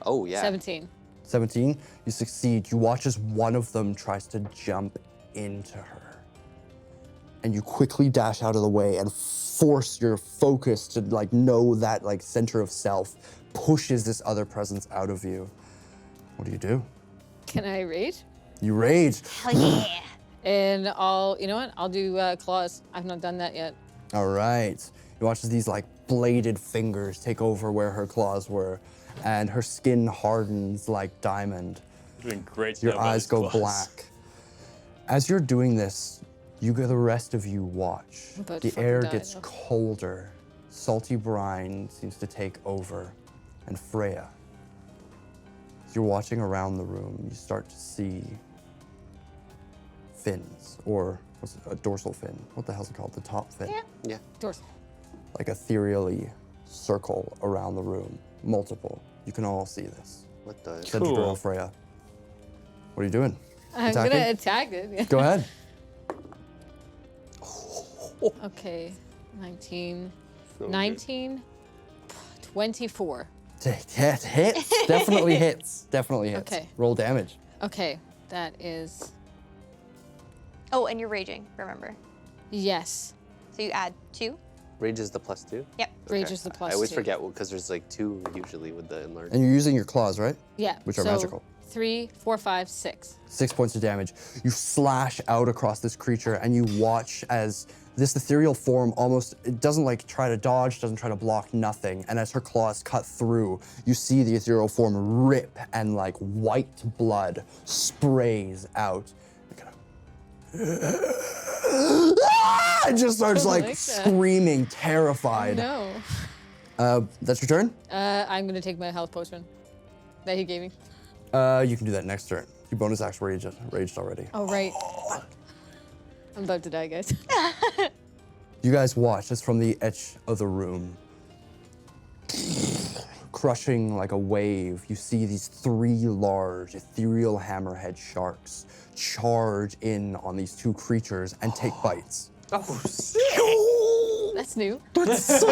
Oh, yeah. 17. 17, you succeed. You watch as one of them tries to jump into her. And you quickly dash out of the way and force your focus to like know that like center of self pushes this other presence out of you. What do? Can I rage? You rage. Hell yeah. And you know what? I'll do claws. I've not done that yet. All right. You watch as these like bladed fingers take over where her claws were, and her skin hardens like diamond. Doing great. to Your know about eyes his go claws. black. As you're doing this, The rest of you watch. I'm about The to fucking air die, gets though. colder. Salty brine seems to take over. And Freya, as you're watching around the room, you start to see fins, or what's it, a dorsal fin. What the hell's it called? The top fin. Yeah. Doors. Like ethereally circle around the room. Multiple. You can all see this. What the? Said your girl, Cool. Freya. What are you doing? I'm Attacking? gonna attack it. Yeah. Go ahead. Okay. 19. So 19. 24. Hits. Definitely hits. Definitely hits. Okay. Roll damage. Okay. That is. Oh, and you're raging, remember. Yes. So you add 2. Rage is the +2? Yep. Rage is the I plus always 2. forget because there's like 2 usually with the enlarged. And you're using your claws, right? Yeah. Which are so magical. 3, 4, 5, 6. 6 points of damage. You slash out across this creature and you watch as this ethereal form almost, it doesn't like try to dodge, doesn't try to block, nothing. And as her claws cut through, you see the ethereal form rip and like white blood sprays out. It just starts like like that. screaming, terrified. No. That's your turn? I'm gonna take my health potion that he gave me. You can do that next turn. You bonus action raged already. Oh, right. Fuck. I'm about to die, guys. You guys watch as from the edge of the room, crushing like a wave, you see these 3 large ethereal hammerhead sharks charge in on these 2 creatures and take bites. That's new. That's a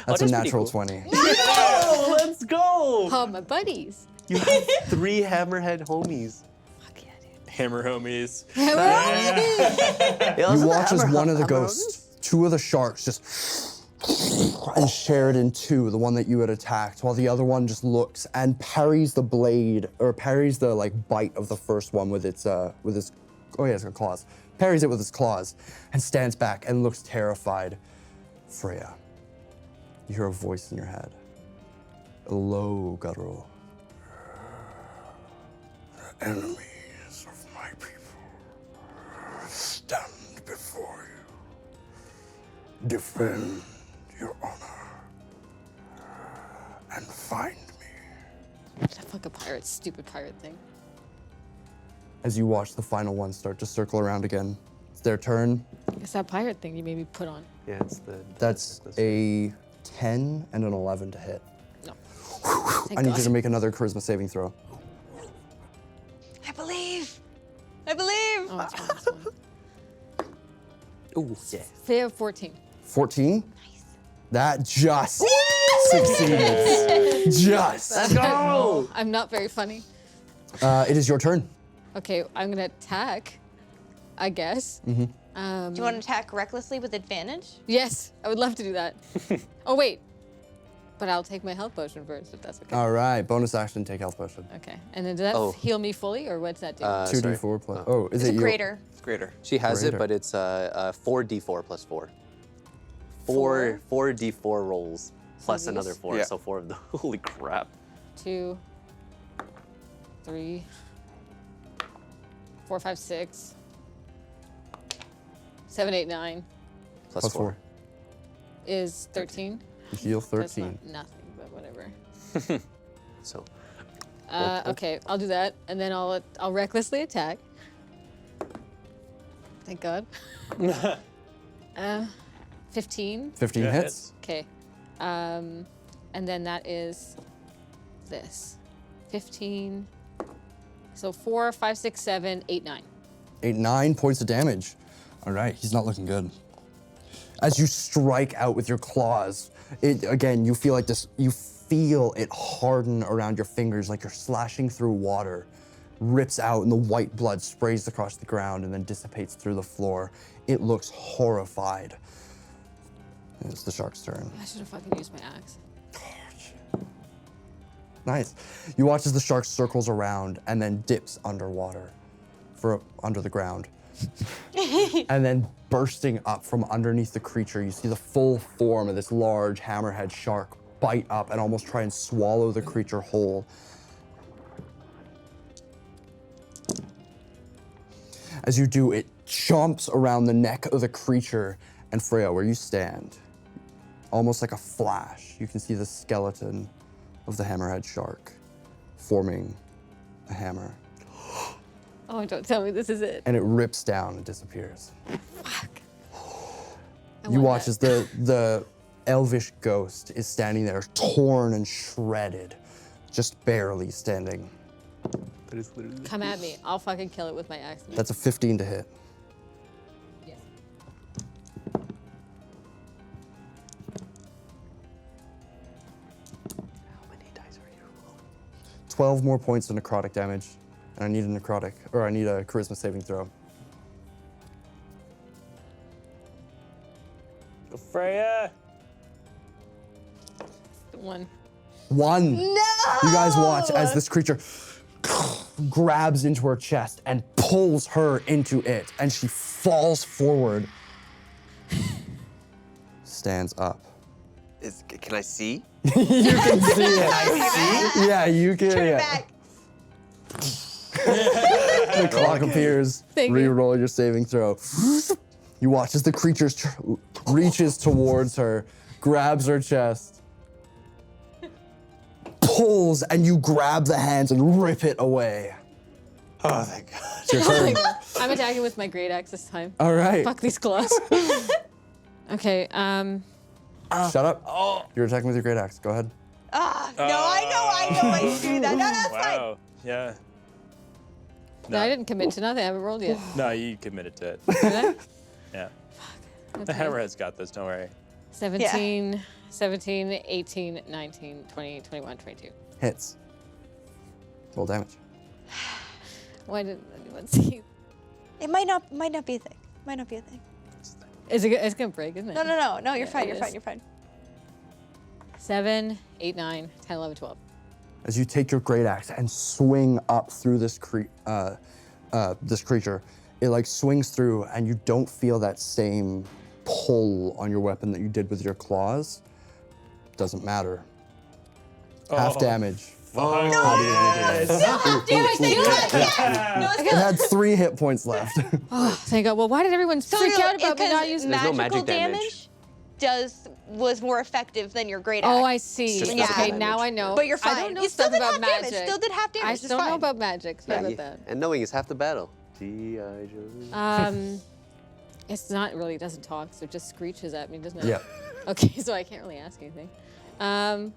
that's pretty natural cool. 20. Oh, let's go! Oh, my buddies. You have 3 hammerhead homies. Fuck yeah, dude. Hammer homies. You watch as one of the ghosts, 2 of the sharks just and share it in 2, the one that you had attacked, while the other one just looks and parries the blade, or parries the like bite of the first one with its oh yeah, it's got claws. Parries it with its claws and stands back and looks terrified. Freya, you hear a voice in your head. Hello, girl. The enemies of my people stand before you. Defend your honor and find me. That fucking pirate, stupid pirate thing. As you watch the final one start to circle around again, it's their turn. It's that pirate thing you made me put on. Yeah, it's the. That's a 10 and an 11 to hit. No. I need you to make another charisma saving throw. I believe. I believe. Oh, it's fine, it's fine. Ooh, yeah. Fair 14. 14? That just succeeds. Just. Let's go! I'm not very funny. It is your turn. Okay, I'm gonna attack, I guess. Do you want to attack recklessly with advantage? Yes, I would love to do that. Oh, wait. But I'll take my health potion first, if that's okay. All right, bonus action, take health potion. Okay, and then does that Oh. heal me fully, or what's that do? 2d4 plus. Oh, is It's it a you? greater. It's greater. She has Greater. it, but it's 4d4 plus 4. 4d4 rolls plus these? another 4, Yeah. so 4 of the. Holy crap. 2, 3, 4, 5, 6, 7, 8, 9 Plus 4. is 13. You heal That's 13. not nothing, but whatever. So, Okay, I'll do that, and then I'll recklessly attack. Thank God. 15. 15 Yeah, hits. Okay. And then that is this. 15. So 4, 5, 6, 7, 8, 9. 9 points of damage. All right, he's not looking good. As you strike out with your claws, you feel like this, you feel it harden around your fingers like you're slashing through water, rips out and the white blood sprays across the ground and then dissipates through the floor. It looks horrified. It's the shark's turn. I should have fucking used my axe. Nice. You watch as the shark circles around and then dips underwater, under the ground. And then bursting up from underneath the creature, you see the full form of this large hammerhead shark bite up and almost try and swallow the creature whole. As you do, it jumps around the neck of the creature, and Freya, where you stand, almost like a flash, you can see the skeleton of the hammerhead shark forming a hammer. Oh, don't tell me this is it. And it rips down and disappears. Fuck. You watch as the elvish ghost is standing there, torn and shredded, just barely standing. That is literally. Come at me. I'll fucking kill it with my axe. That's a 15 to hit. Yes. How many dice are you rolling? 12 more points of necrotic damage. And I need a charisma saving throw. Go Freya. 1. 1. No! You guys watch as this creature grabs into her chest and pulls her into it, and she falls forward. Stands up. Can I see? You can see it. Can I see? Yeah, you can. Turn it Yeah. back. The clock appears. Thank you. Re-roll your saving throw. You watch as the creature reaches towards her, grabs her chest, pulls, and you grab the hands and rip it away. Oh, thank God. It's your turn. I'm attacking with my great axe this time. All right. Fuck these claws. Okay, Shut up. Oh. You're attacking with your great axe. Go ahead. Ah, no, I know why you do that. No, that's fine. Wow. Yeah. no, I didn't commit to nothing. I haven't rolled yet. No, you committed to it. Did I? Yeah. That's The fine. hammerhead's got this. Don't worry. 17, 18, 19, 20, 21, 22. Hits. Roll damage. Why didn't anyone see? It might not be a thing. Might not be a thing. It's gonna break, isn't it? No, you're Yeah, fine, it you're is. fine, you're fine. 7, 8, 9, 10, 11, 12. As you take your great axe and swing up through this this creature, it like swings through, and you don't feel that same pull on your weapon that you did with your claws. Doesn't matter. Half damage. Oh, It had 3 hit points left. Oh, thank God. Well, why did everyone freak out about me not Because using There's no magical magic damage. was more effective than your great axe. Oh, I see. Just Yeah. Okay, physical now damage. I know. But you're I fine. don't know You still stuff did about half magic. damage. Still did half damage. I It's don't know fine. about magic. Sorry about that. And knowing is half the battle. G.I. Joe. It's not really doesn't talk, so it just screeches at me, doesn't it? Yeah. Okay, so I can't really ask anything. I'll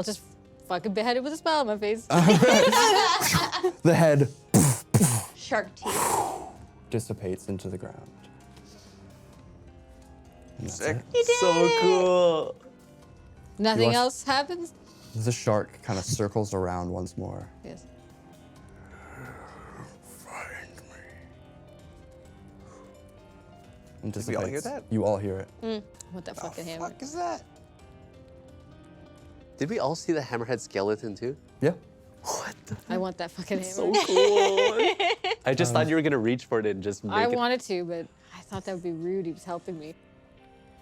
just fucking behead it with a smile on my face. The head Shark teeth. dissipates into the ground. And that's Sick. it. So cool. Nothing watch- else happens. The shark kind of circles around once more. Yes. And Did we all hear dissipates. that? You all hear it. What that fucking hammer? Fuck is that? Did we all see the hammerhead skeleton too? Yeah. What the? I want that fucking hammer. So cool. I just thought you were gonna reach for it and just make I it. wanted to, but I thought that would be rude. He was helping me.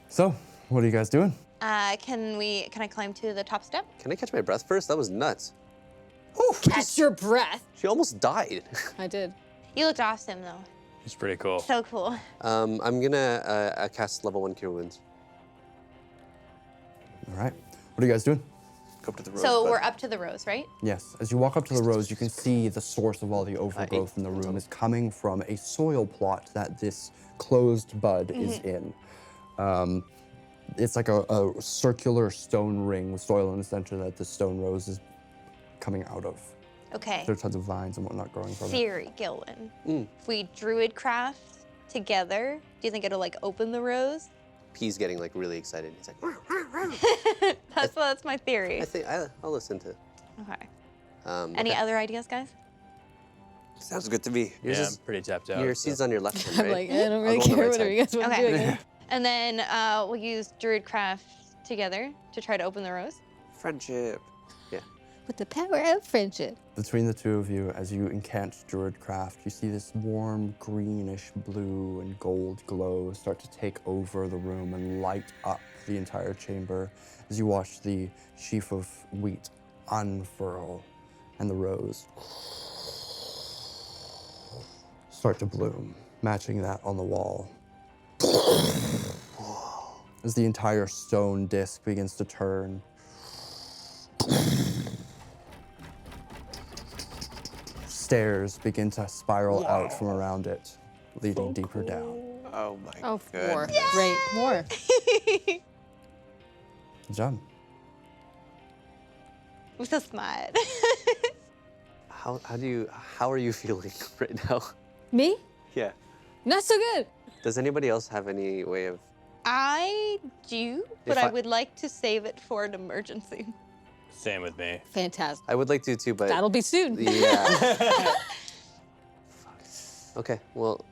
So, what are you guys doing? Can I climb to the top step? Can I catch my breath first? That was nuts. Catch your breath. She almost died. I did. You looked awesome though. It's pretty cool. So cool. I'm gonna cast level 1 Cure Wounds. All right. What are you guys doing? Go up to the rose. So bud. we're up to the rose, right? Yes. As you walk up to the rose, you can see the source of all the overgrowth in the room is coming from a soil plot that this closed bud is in. It's like a circular stone ring with soil in the center that the stone rose is coming out of. Okay. There are tons of vines and whatnot growing from it. Theory, Gilwin. If we druid craft together, do you think it'll like open the rose? P's getting like really excited. He's like, That's my theory. I think I'll listen to. Okay. okay. Any other ideas, guys? Sounds good to me. Yours Yeah, is- I'm pretty tapped out. Your so. seat's on your left hand, I'm right? like, I don't I'll really go on the care right whatever side. you guys want to do. Okay. again. And then we'll use druid craft together to try to open the rose. Friendship. With the power of friendship. Between the two of you, as you encant Druidcraft, you see this warm greenish blue and gold glow start to take over the room and light up the entire chamber as you watch the sheaf of wheat unfurl and the rose start to bloom, matching that on the wall. As the entire stone disc begins to turn. Stairs begin to spiral out from around it, leading deeper down. Oh my Oh, goodness. more. Great, more. Done. I'm so smart. How are you feeling right now? Me? Yeah. Not so good. Does anybody else have any way of? I do, but If I I- would like to save it for an emergency. Same with me. Fantastic. I would like to too, but That'll be soon. yeah. Okay. Well,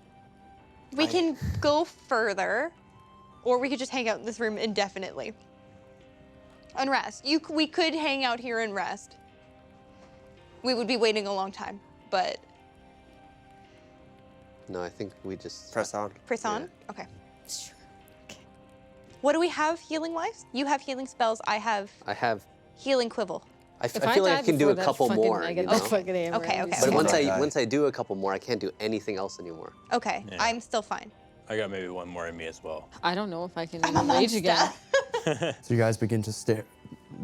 We can go further, or we could just hang out in this room indefinitely. And rest. We could hang out here and rest. We would be waiting a long time, but no. I think we just Press on. press on? Yeah. Okay. Sure. What do we have healing-wise? You have healing spells, I have I have. healing quibble. I feel like I can do a couple more. I You get know? that fucking hammer. Okay, okay, But okay. once I do a couple more, I can't do anything else anymore. Okay, Yeah. I'm still fine. I got maybe one more in me as well. I don't know if I can I'm a rage again. monster. So you guys begin to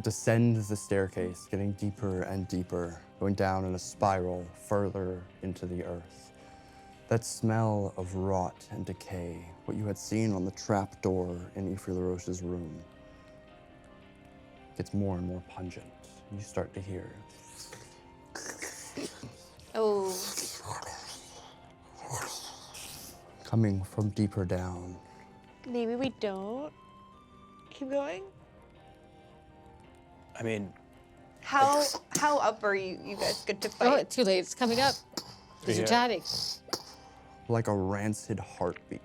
descend the staircase, getting deeper and deeper, going down in a spiral further into the earth. That smell of rot and decay, what you had seen on the trap door in Ifri LaRoche's room, gets more and more pungent. You start to hear Oh, coming from deeper down. maybe we don't. Keep going. I mean, How up are you guys good to Oh, fight? too late. It's coming up. These are Yeah. chatting. Like a rancid heartbeat.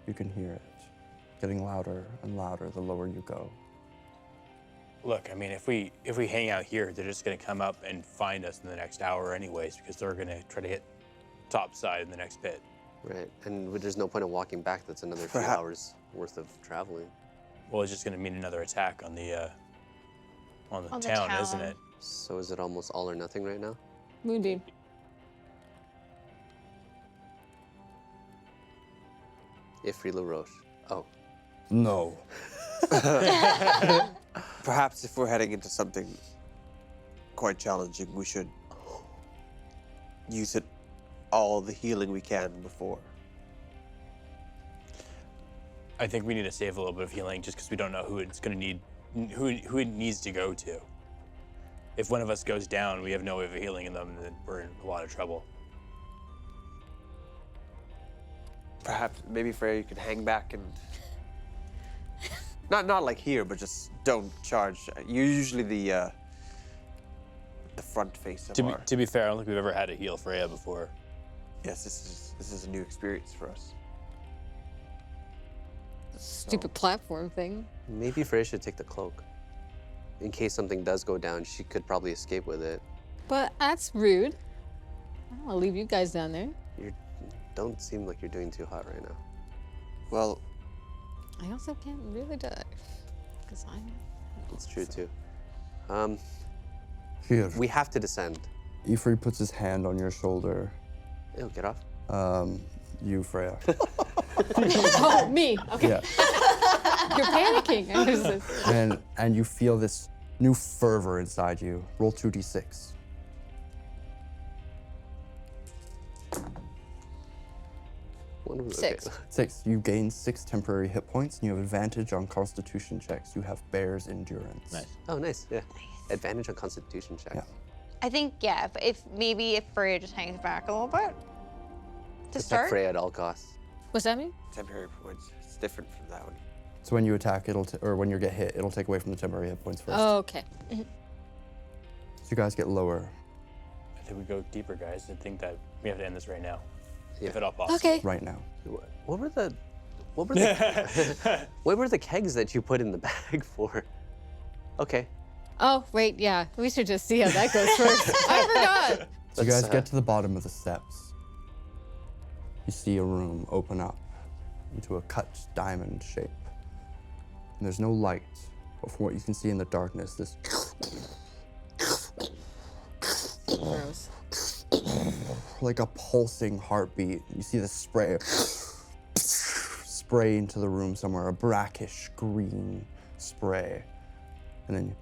You can hear it, getting louder and louder the lower you go. look, I mean, if we hang out here, they're just gonna come up and find us in the next hour anyways, because they're gonna try to hit top side in the next pit. Right. And there's no point in walking back. That's another few Perhaps- hours worth of traveling. Well, it's just gonna mean another attack on the On the town, isn't town. it? So is it almost all or nothing right now? Moonbeam. Ifri LaRoche. Oh. No. Perhaps if we're heading into something quite challenging, we should use it all the healing we can before. I think we need to save a little bit of healing just because we don't know who it's gonna need, who it needs to go to. If one of us goes down, we have no way of healing them, then we're in a lot of trouble. Perhaps maybe Freya, you could hang back and not like here, but just don't charge. You're usually the front face of our. To be fair, I don't think we've ever had to heal Freya before. Yes, this is a new experience for us. Stupid platform thing. Maybe Freya should take the cloak. In case something does go down, she could probably escape with it. But that's rude. I'll leave you guys down there. You don't seem like you're doing too hot right now. Well, I also can't really die. Because I'm. It's true too. Here. We have to descend. Ifri puts his hand on your shoulder. Ew, get off. You, Freya. Oh, me. Okay. Yeah. You're panicking. I was just- And you feel this new fervor inside you. Roll 2d6. Wonderful. 6. 6. You gain 6 temporary hit points, and you have advantage on Constitution checks. You have Bear's Endurance. Nice. Oh, nice. Yeah. Advantage on Constitution check. Yeah. I think, yeah, if Freya just hangs back a little bit to Protect start. Freya at all costs. What's that mean? temporary points. It's different from that one. So when you attack, or when you get hit, it'll take away from the temporary hit points first. Oh, okay. So you guys get lower. I think we go deeper, guys. I think that we have to end this right now, Yeah. if at all possible. Okay. Right now. What were the what were the kegs that you put in the bag for? Okay. Oh, wait, yeah. We should just see how that goes first. I forgot. So you Let's, guys get to the bottom of the steps. You see a room open up into a cut diamond shape. And there's no light, but from what you can see in the darkness, this Gross. like a pulsing heartbeat. You see the spray into the room somewhere, a brackish green spray. And then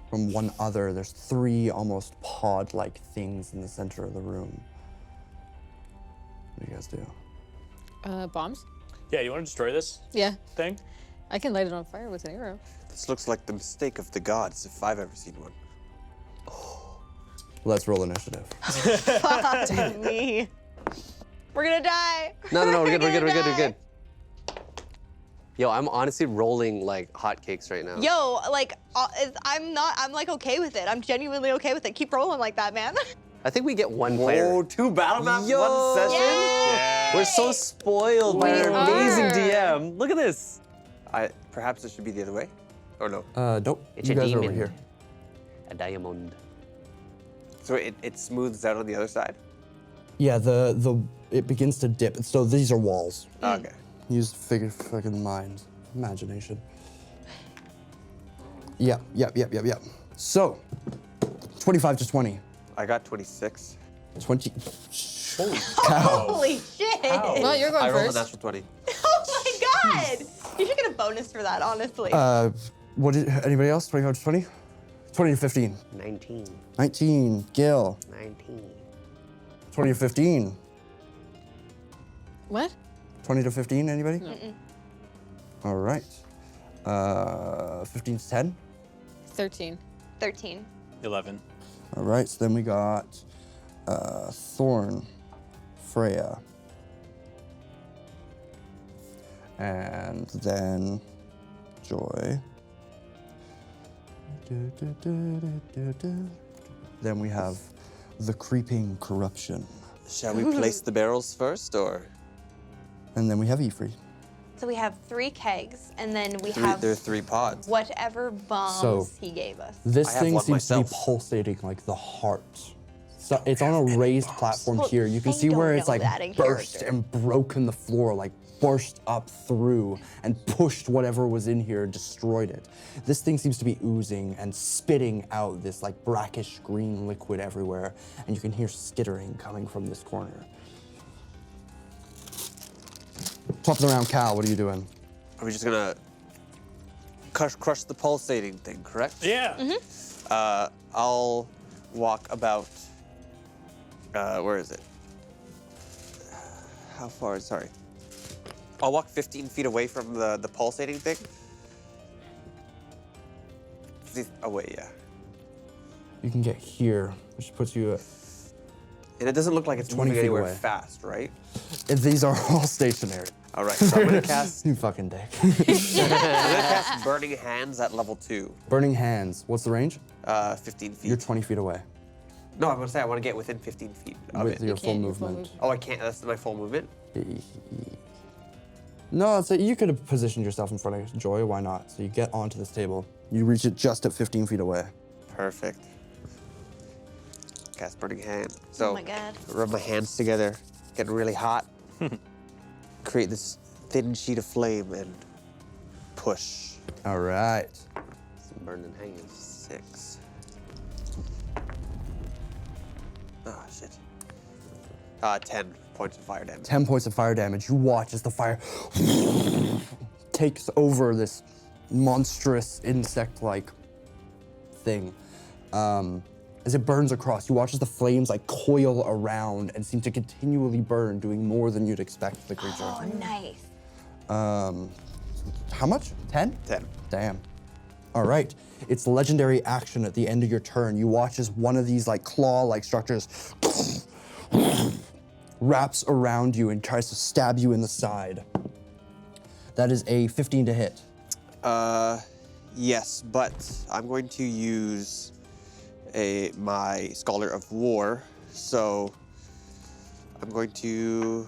from one other, there's 3 almost pod-like things in the center of the room. What do you guys do? Bombs? Yeah, you want to destroy this Yeah. thing? I can light it on fire with an arrow. This looks like the mistake of the gods, if I've ever seen one. Let's roll initiative. Fuck me. We're gonna die. No, we're gonna good. Yo, I'm honestly rolling like hotcakes right now. Yo, like, I'm like okay with it. I'm genuinely okay with it. Keep rolling like that, man. I think we get 1 player. Oh, 2 battle maps, Yo! 1 session? Yeah. We're so spoiled by We our amazing are. DM. Look at this. Perhaps it should be the other way? Or no? Nope. It's you a guys are over demon. here. A diamond. So it smooths out on the other side? Yeah, it begins to dip. So these are walls. Okay. Use fucking mind, imagination. Yeah. So, 25 to 20. I got 26. 20. Holy shit. Well, you're going I rolled a first. natural 20. Oh my god. You should get a bonus for that, honestly. What did anybody else? 25 to 20? 20 to 15. 19. 19. Gil. 19. 20 to 15. What? 20 to 15, anybody? No. All right. 15 to 10. 13. 13. 11. All right, so then we got Thorn, Freya, and then Joy. Then we have the Creeping Corruption. Shall we place the barrels first, or? And then we have Ifrit. So we have 3 kegs, and then we There have are 3 pods. whatever bombs So- he gave us. This I have thing one seems to be myself. pulsating like the heart. So it's on a raised platform Well, here. You can they see where don't it's know like that in burst character. and broken the floor, like burst up through and pushed whatever was in here and destroyed it. This thing seems to be oozing and spitting out this like brackish green liquid everywhere, and you can hear skittering coming from this corner. Top of the round, Cal, what are you doing? Are we just gonna crush the pulsating thing, correct? Yeah. I'll walk about, where is it? How far, sorry. I'll walk 15 feet away from the pulsating thing. Away, yeah. You can get here, which puts you at And it doesn't look like it's 20 moving feet anywhere away. fast, right? These are all stationary. All right, so I'm gonna cast, You fucking dick. I'm gonna cast Burning Hands at level 2, Burning Hands. What's the range? 15 feet. You're 20 feet away No, I'm gonna say I want to get within 15 feet of with it. your full can't, your full movement. Oh, I can't. That's my full movement. No, so you could have positioned yourself in front of Joy. Why not? So you get onto this table. You reach it just at 15 feet away. Perfect. Cast Burning Hand. So Oh my god. rub my hands together, get really hot, create this thin sheet of flame, and push. All right. Some burning hanging. 6. Oh, shit. 10 points of fire damage. 10 points of fire damage. You watch as the fire takes over this monstrous insect-like thing. As it burns across, you watch as the flames like coil around and seem to continually burn, doing more than you'd expect of the creature. Oh, nice. How much? 10? 10. Damn. All right. It's legendary action at the end of your turn. You watch as one of these like claw-like structures wraps around you and tries to stab you in the side. That is a 15 to hit. Yes, but I'm going to use my Scholar of War, so I'm going to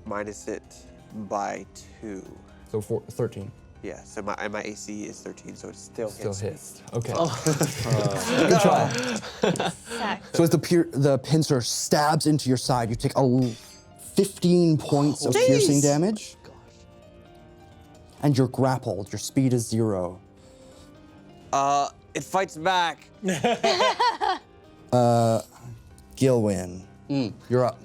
minus it by 2. So 13. Yeah, so my AC is 13, so it still Still hits me. hits. Okay. Good try. Sack. So as the pincer stabs into your side, you take 15 points of piercing damage. And you're grappled. Your speed is 0. It fights back. Gilwin, you're up.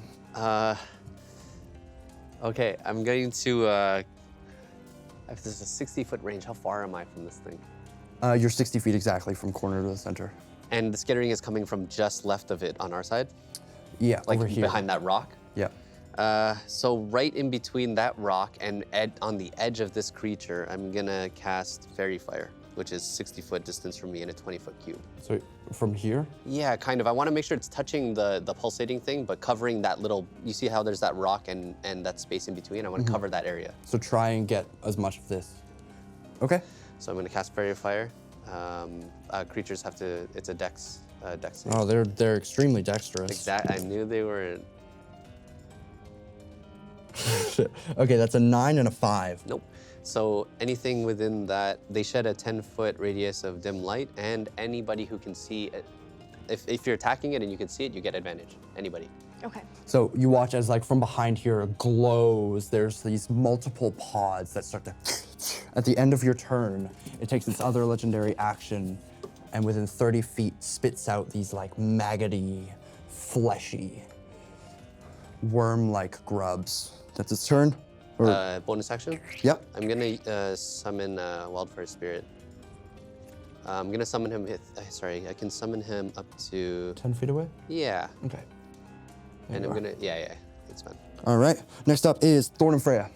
Okay, I'm going to. If there's a 60-foot range, how far am I from this thing? You're 60 feet exactly from corner to the center. And the skittering is coming from just left of it on our side, Yeah, like over here. behind that rock. Yeah. So right in between that rock and on the edge of this creature, I'm gonna cast Fairy Fire, which is 60-foot distance from me in a 20-foot cube. So from here? Yeah, kind of. I want to make sure it's touching the pulsating thing, but covering that little. You see how there's that rock and that space in between? I want to cover that area. So try and get as much of this. Okay. So I'm gonna cast Fairy Fire. Creatures have to. It's a dex save. Oh, they're extremely dexterous. Exact. I knew they were. Shit. Okay, that's a 9 and a 5. Nope. So anything within that, they shed a 10-foot radius of dim light, and anybody who can see it, if you're attacking it and you can see it, you get advantage. Anybody. Okay. So you watch as like from behind here it glows. There's these multiple pods that start to. At the end of your turn, it takes its other legendary action, and within 30 feet spits out these like maggoty, fleshy, worm-like grubs. That's its turn. Or, Bonus action. yep. I'm gonna summon Wildfire Spirit. I'm gonna summon him. Sorry, I can summon him up to. 10 feet away. Yeah. Okay. And I'm gonna. Yeah. It's fine. All right. Next up is Thorn and Freya.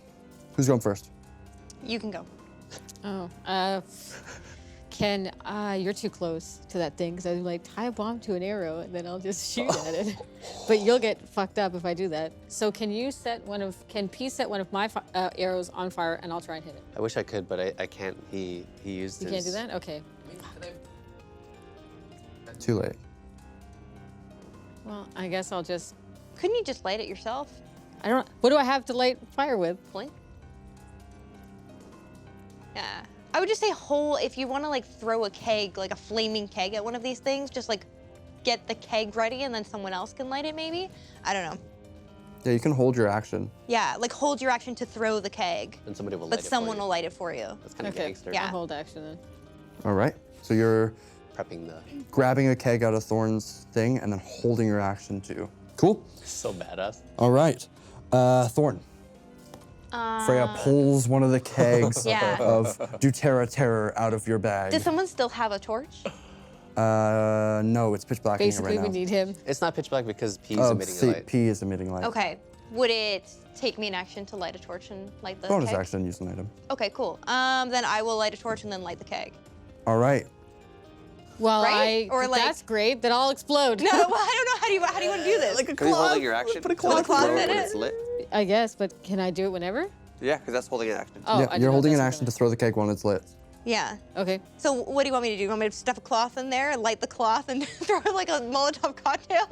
Who's going first? You can go. Oh, you're too close to that thing, because I'm like, tie a bomb to an arrow, and then I'll just shoot at it. But you'll get fucked up if I do that. So can P set one of my arrows on fire, and I'll try and hit it? I wish I could, but I can't. He used You his. can't do that? Okay. Too late. Well, I guess I'll just, Couldn't you just light it yourself? what do I have to light fire with? Blink. Yeah. I would just say if you want to like throw a keg, like a flaming keg at one of these things, just like get the keg ready and then someone else can light it maybe? I don't know. Yeah, you can hold your action. Yeah, like hold your action to throw the keg, And somebody will light but it someone for will you. light it for you. That's kind of Okay. gangster. Yeah. I'll hold action then. All right. So you're Prepping the. grabbing a keg out of Thorn's thing and then holding your action too. Cool. So badass. All right. Thorn. Freya pulls one of the kegs Yeah. of Deutera Terror out of your bag. Does someone still have a torch? No, it's pitch black in here Basically, right we now. need him. It's not pitch black because P is Oh, emitting see, a light. P is emitting light. Okay. Would it take me an action to light a torch and light the Bonus keg? action, use an item. Okay, cool. Then I will light a torch and then light the keg. All right. Well, Right? Or like- that's great. Then I'll explode. No, well, I don't know. How do you want to do this? Can you holding your action? Put a cloth Throw in when it? it's lit? I guess, but can I do it whenever? Yeah, because that's holding an action. Oh, yeah, I didn't you're know holding an that's action to what throw the keg when it's lit. Yeah. Okay. So what do you want me to do? You want me to stuff a cloth in there, light the cloth, and throw like a Molotov cocktail?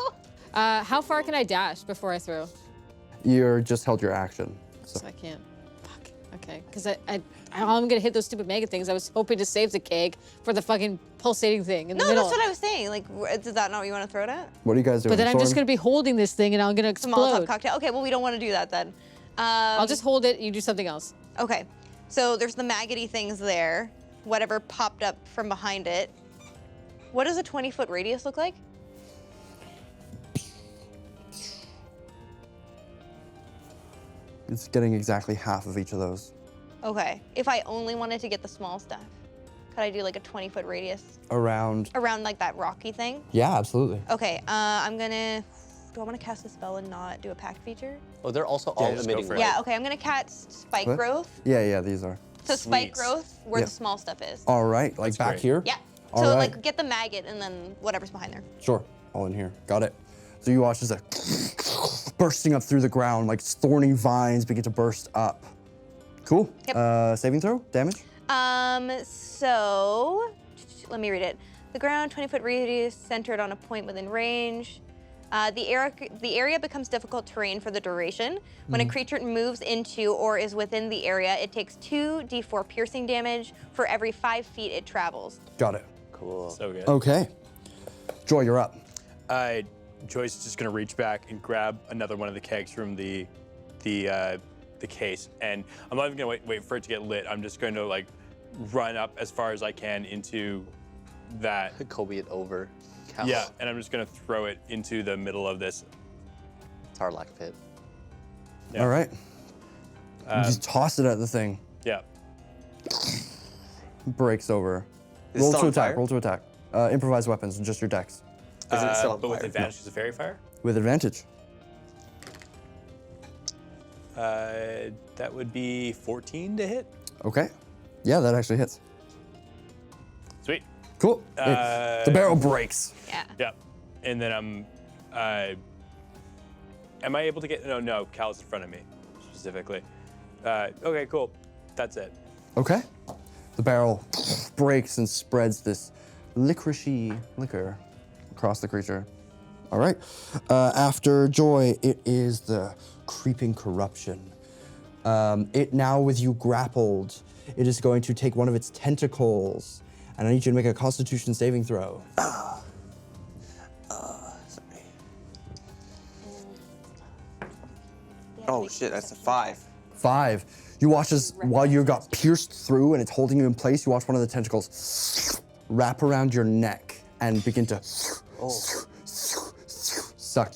How far can I dash before I throw? You're just held your action. So So I can't. Fuck. Okay. Because I'm gonna hit those stupid mega things. I was hoping to save the keg for the fucking pulsating thing in the No, middle. that's what I was saying. Like, is that not what you want to throw it at? what are you guys doing? But then I'm just Thorn? gonna be holding this thing and I'm gonna It's a Molotov explode. cocktail. Okay, well, we don't want to do that then. I'll just hold it. You do something else. Okay. So there's the maggoty things there. Whatever popped up from behind it. What does a 20-foot radius look like? It's getting exactly half of each of those. Okay. If I only wanted to get the small stuff, could I do like a 20-foot radius Around. around like that rocky thing? Yeah, absolutely. Okay. I'm gonna. Do I want to cast a spell and not do a pact feature? Oh, they're also Yeah, all just go emitting for light. it. Yeah. Okay. I'm gonna cast spike What? growth. Yeah, these are. So spike Sweet. growth where Yeah. the small stuff is. All right, like That's back great. here? Yeah. All So right. like get the maggot and then whatever's behind there. Sure, all in here. Got it. So you watch as a bursting up through the ground, like thorny vines begin to burst up. Cool. Yep. Saving throw, damage? So let me read it. The ground, 20-foot radius, centered on a point within range. The area becomes difficult terrain for the duration. When a creature moves into or is within the area, it takes 2d4 piercing damage for every 5 feet it travels. Got it. Cool. So good. Okay. Joy, you're up. Joyce is just gonna reach back and grab another one of the kegs from the case, and I'm not even gonna wait for it to get lit. I'm just going to like run up as far as I can into that. Kobe it over. cow. Yeah, and I'm just gonna throw it into the middle of this. Tarlac pit. Yeah. All right. You just toss it at the thing. Yeah. Breaks over. Is it Roll still to on attack. fire? Roll to attack. Improvised weapons, just your dex. Is it still on But with fire? advantage because of fairy fire? With advantage. That would be 14 to hit. Okay. Yeah, that actually hits. Sweet. Cool. The barrel breaks. Yeah. Yeah. And then am I able to get, no, Cal's in front of me, specifically. Okay, cool. That's it. Okay. The barrel breaks and spreads this licoricey liquor across the creature. All right. After Joy, it is the creeping corruption. It now, with you grappled, it is going to take one of its tentacles, and I need you to make a Constitution saving throw. Sorry. Oh shit, that's a 5. 5. You watch as while you got pierced through and it's holding you in place, you watch one of the tentacles wrap around your neck and begin to suck.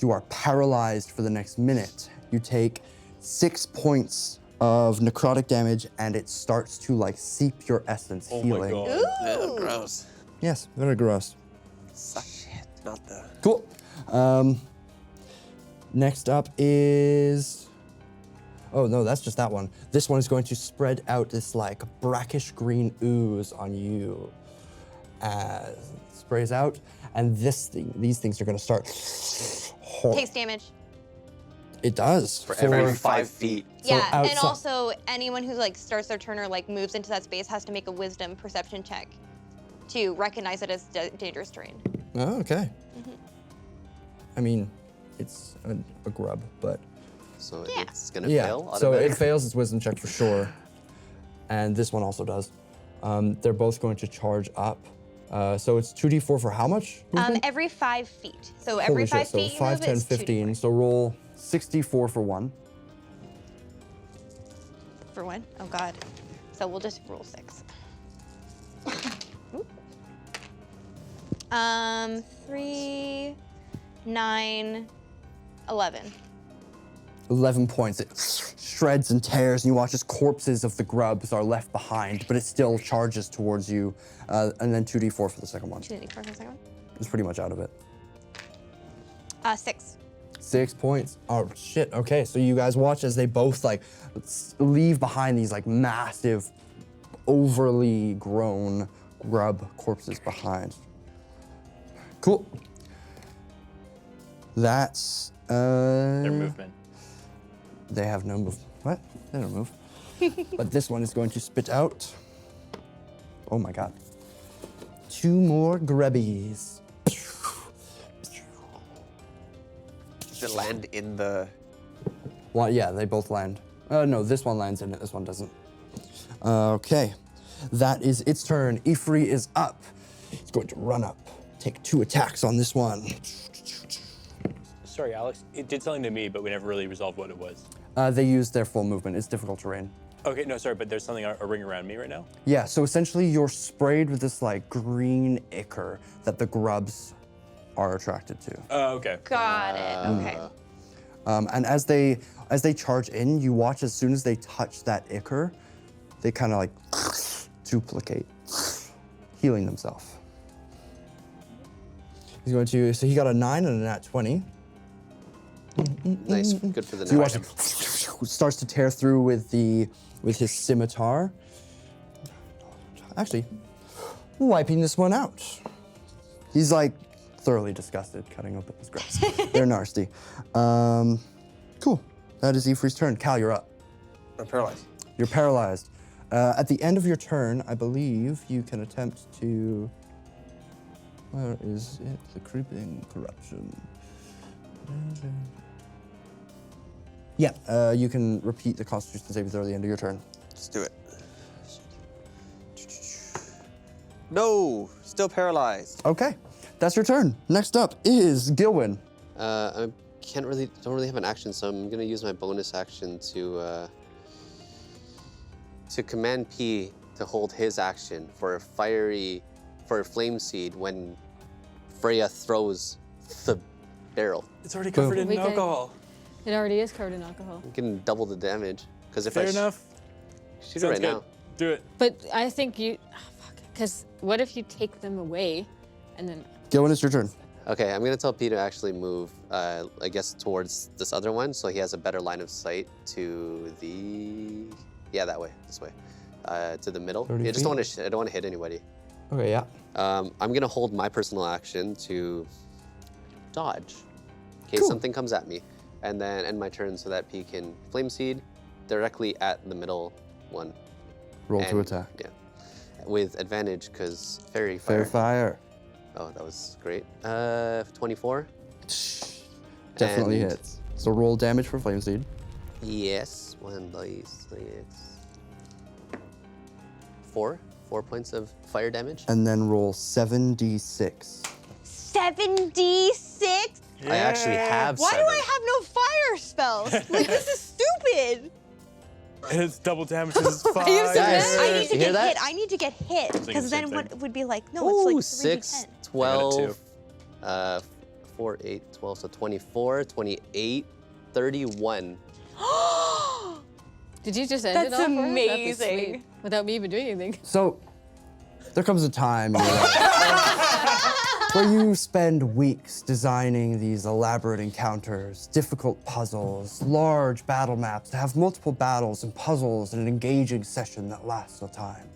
You are paralyzed for the next minute. You take 6 points of necrotic damage and it starts to like seep your essence, Oh healing. my god. Yeah, gross. Yes, very gross. Shit, not the. Cool. Next up is. Oh no, that's just that one. This one is going to spread out this like brackish green ooze on you. As it sprays out, and these things are going to start. Takes damage. It does. For every 5 feet. Yeah, and outside- also anyone who like starts their turn or like moves into that space has to make a wisdom perception check to recognize it as dangerous terrain. Oh, okay. I mean, it's a grub, but So Yeah. it's gonna yeah. fail. So it automatically? fails its wisdom check for sure, and this one also does. They're both going to charge up. So it's 2d4 for how much? movement? Every 5 feet. So Holy every shit, 5 so feet you 5, move 10, is 15. 2d4. So roll 64 for 1. For 1? Oh god. So we'll just roll 6. 3, 9, 11. 11 points. It shreds and tears, and you watch as corpses of the grubs are left behind, but it still charges towards you. And then 2d4 for the second one. 2d4 for the second one. It's pretty much out of it. 6. 6 points. Oh shit. Okay, so you guys watch as they both like leave behind these like massive, overly grown grub corpses behind. Cool. That's Their movement. They have no move. What? They don't move. But this one is going to spit out. Oh my god. 2 more grubbies. Does it land in the. Well, yeah, they both land. No, this one lands in it, this one doesn't. Okay. That is its turn. Ifri is up. It's going to run up. Take 2 attacks on this one. Sorry, Alex. It did something to me, but we never really resolved what it was. They use their full movement. It's difficult terrain. Okay, no, sorry, but there's something a ring around me right now. Yeah, so essentially you're sprayed with this like green ichor that the grubs are attracted to. Oh, okay. Got it. Okay. And as they charge in, you watch as soon as they touch that ichor, they kind of like duplicate, healing themselves. He's going to, so he got a 9 and a nat 20. Nice, good for the So you watch neck. him starts to tear through with his scimitar. Actually, wiping this one out. He's like thoroughly disgusted, cutting open his grubs. They're nasty. Cool. That is Ifri's turn. Cal, you're up. I'm paralyzed. You're paralyzed. At the end of your turn, I believe you can attempt to. Where is it? The creeping corruption. Yeah, you can repeat the Constitution saving throw at the end of your turn. Let's do it. No, still paralyzed. Okay, that's your turn. Next up is Gilwin. I don't really have an action, so I'm gonna use my bonus action to command P to hold his action for a flame seed when Freya throws the barrel. It's already covered in We can- alcohol. It already is covered in alcohol. You can double the damage. Because if Fair I enough. shoot it Sounds right good. now. Do it. But I think you, because what if you take them away, and then Gillen, it's your turn. Okay, I'm gonna tell P to actually move, I guess, towards this other one, so he has a better line of sight to the, that way, this way, to the middle. 30 Yeah, just don't feet? want to, I don't want to hit anybody. Okay, yeah. I'm gonna hold my personal action to dodge, in case Cool. something comes at me, and then end my turn so that P can flame seed directly at the middle one. Roll to And- attack. Yeah, with advantage because fairy Fair fire. fire. Oh, that was great. 24. Definitely And- hits. So roll damage for flame seed. Yes, 1 dice, 4 points of fire damage. And then roll 7d6. 76? I actually have Why 7. do I have no fire spells? Like, this is stupid. And it's double damage. It's Why are you so fine. Guys, I need to you hear get that? hit. I need to get hit. thinking Because the then same what thing. would be like, no, Ooh, it's like 3d10. 6, I 12, got 4, 8, 12, so 24, 28, 31. did you just end it That's all for us? That'd be amazing. sweet, without me even doing anything. So there comes a time in your life where you spend weeks designing these elaborate encounters, difficult puzzles, large battle maps to have multiple battles and puzzles in an engaging session that lasts a time.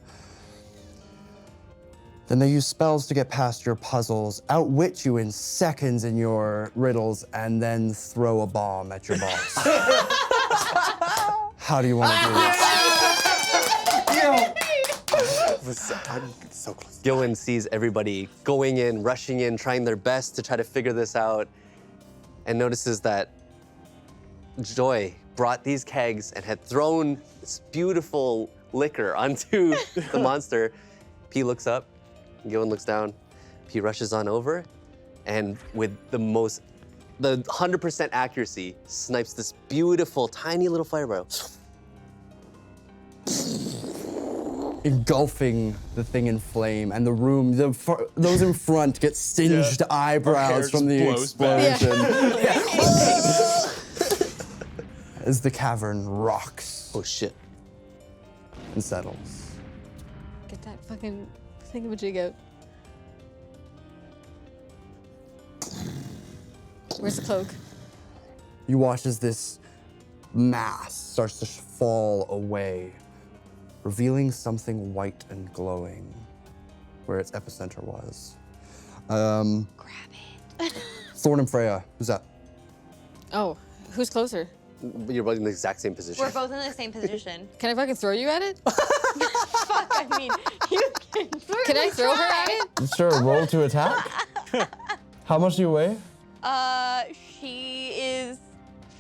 Then they use spells to get past your puzzles, outwit you in seconds in your riddles, and then throw a bomb at your boss. How do you want to do this? I'm so close. Gillen sees everybody going in, rushing in, trying their best to try to figure this out, and notices that Joy brought these kegs and had thrown this beautiful liquor onto the monster. P looks up, Gillen looks down. P rushes on over, and with the 100% accuracy, snipes this beautiful, tiny little fireball. Engulfing the thing in flame, and the room, those in front get singed eyebrows hair from the just blows back. explosion. As the cavern rocks Oh shit. and settles. Get that fucking thingamajig out. Where's the cloak? You watch as this mass starts to fall away, revealing something white and glowing where its epicenter was. Grab it. Thorn and Freya, who's that? Oh, who's closer? You're both in the exact same position. We're both in the same position. Can I fucking throw you at it? Fuck, I mean, you can Can I throw her at it? Sure, roll to attack. How much do you weigh? She is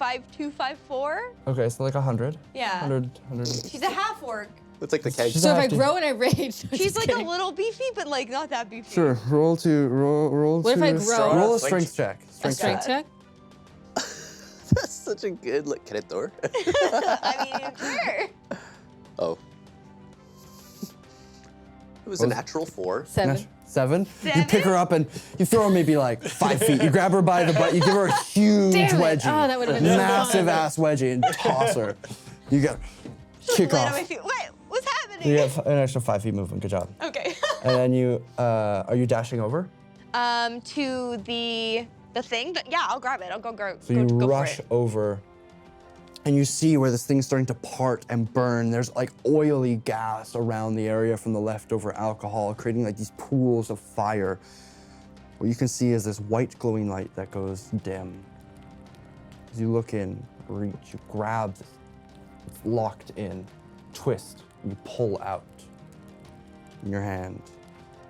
5'2", 5'4". Okay, so like 100. Yeah. 100. She's a half orc. It's like the keg. She's So if I hefty. grow and I rage, She's like a little beefy, but like not that beefy. Sure, roll What to if I grow? roll a Strength strength check. a strength check. That's such a good look. Can I throw her? I mean, sure. Oh. It was a natural 4. 7. 7. You pick her up and you throw her maybe like 5 feet. You grab her by the butt. You give her a huge Damn it. wedgie, Oh, that would've been so massive fun. ass wedgie, and toss her. You get kick Land on off. my feet. What? What's happening? You get an extra 5 feet movement. Good job. Okay. And then you are you dashing over? To the thing. Yeah, I'll grab it. I'll go. So you go rush for it. over, and you see where this thing's starting to part and burn. There's like oily gas around the area from the leftover alcohol, creating like these pools of fire. What you can see is this white glowing light that goes dim. As you look in, reach, you grab this. It's locked in. Twist, you pull out. In your hand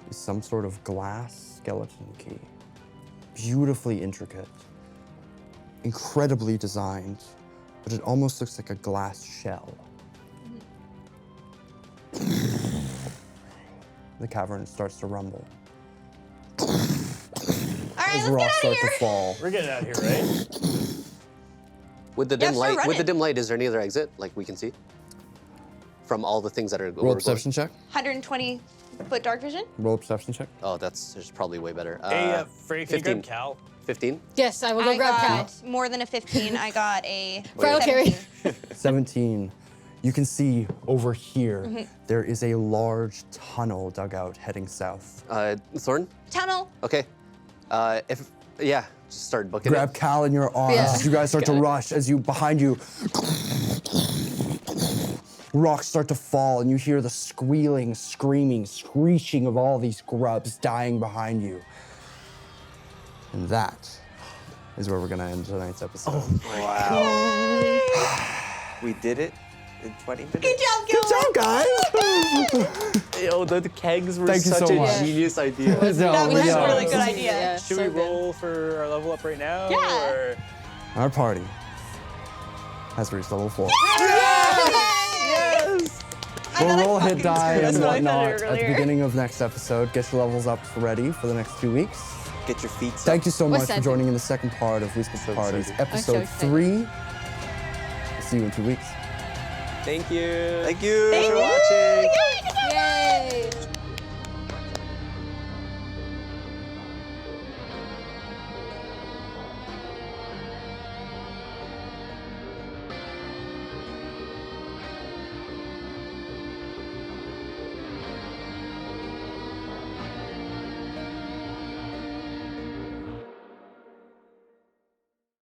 is some sort of glass skeleton key. Beautifully intricate, incredibly designed, but it almost looks like a glass shell. The cavern starts to rumble. All right, As let's rocks get out start of to here. fall. We're getting out of here, right? With the dim start light, running. is there any other exit like we can see? From all the things that are Roll a perception check. 120 Put dark vision? Roll a perception check. Oh, that's just probably way better. Hey, Frey, can you 15. grab Cal? 15? Yes, I will go I grab Cal. got more than a 15. I got a File carry. 17. You can see over here, there is a large tunnel dug out heading south. Thorn? Tunnel. Okay. Just start booking Grab it. Cal in your arms Yeah. as you guys start to rush, as you, behind you, rocks start to fall and you hear the squealing, screaming, screeching of all these grubs dying behind you. And that is where we're gonna end tonight's episode. Wow. We did it in 20 minutes. Good job, Good job, guys! Yo, the kegs were Thank you such so a much. genius idea. No, That was yeah. a really good idea. Yeah, Should so we good. roll for our level up right now? Yeah. Or? Our party has reached level 4. Yes! We'll roll a hit die That's and what I thought whatnot at the earlier. beginning of next episode. Get your levels up ready for the next 2 weeks. Get your feet up. Thank you so What's much for that? joining in the second part of Week's So Parties, excited. episode I'm so excited. 3. We'll see you in 2 weeks. Thank you. Thank you. Thanks for watching. Yay, good job. Yay.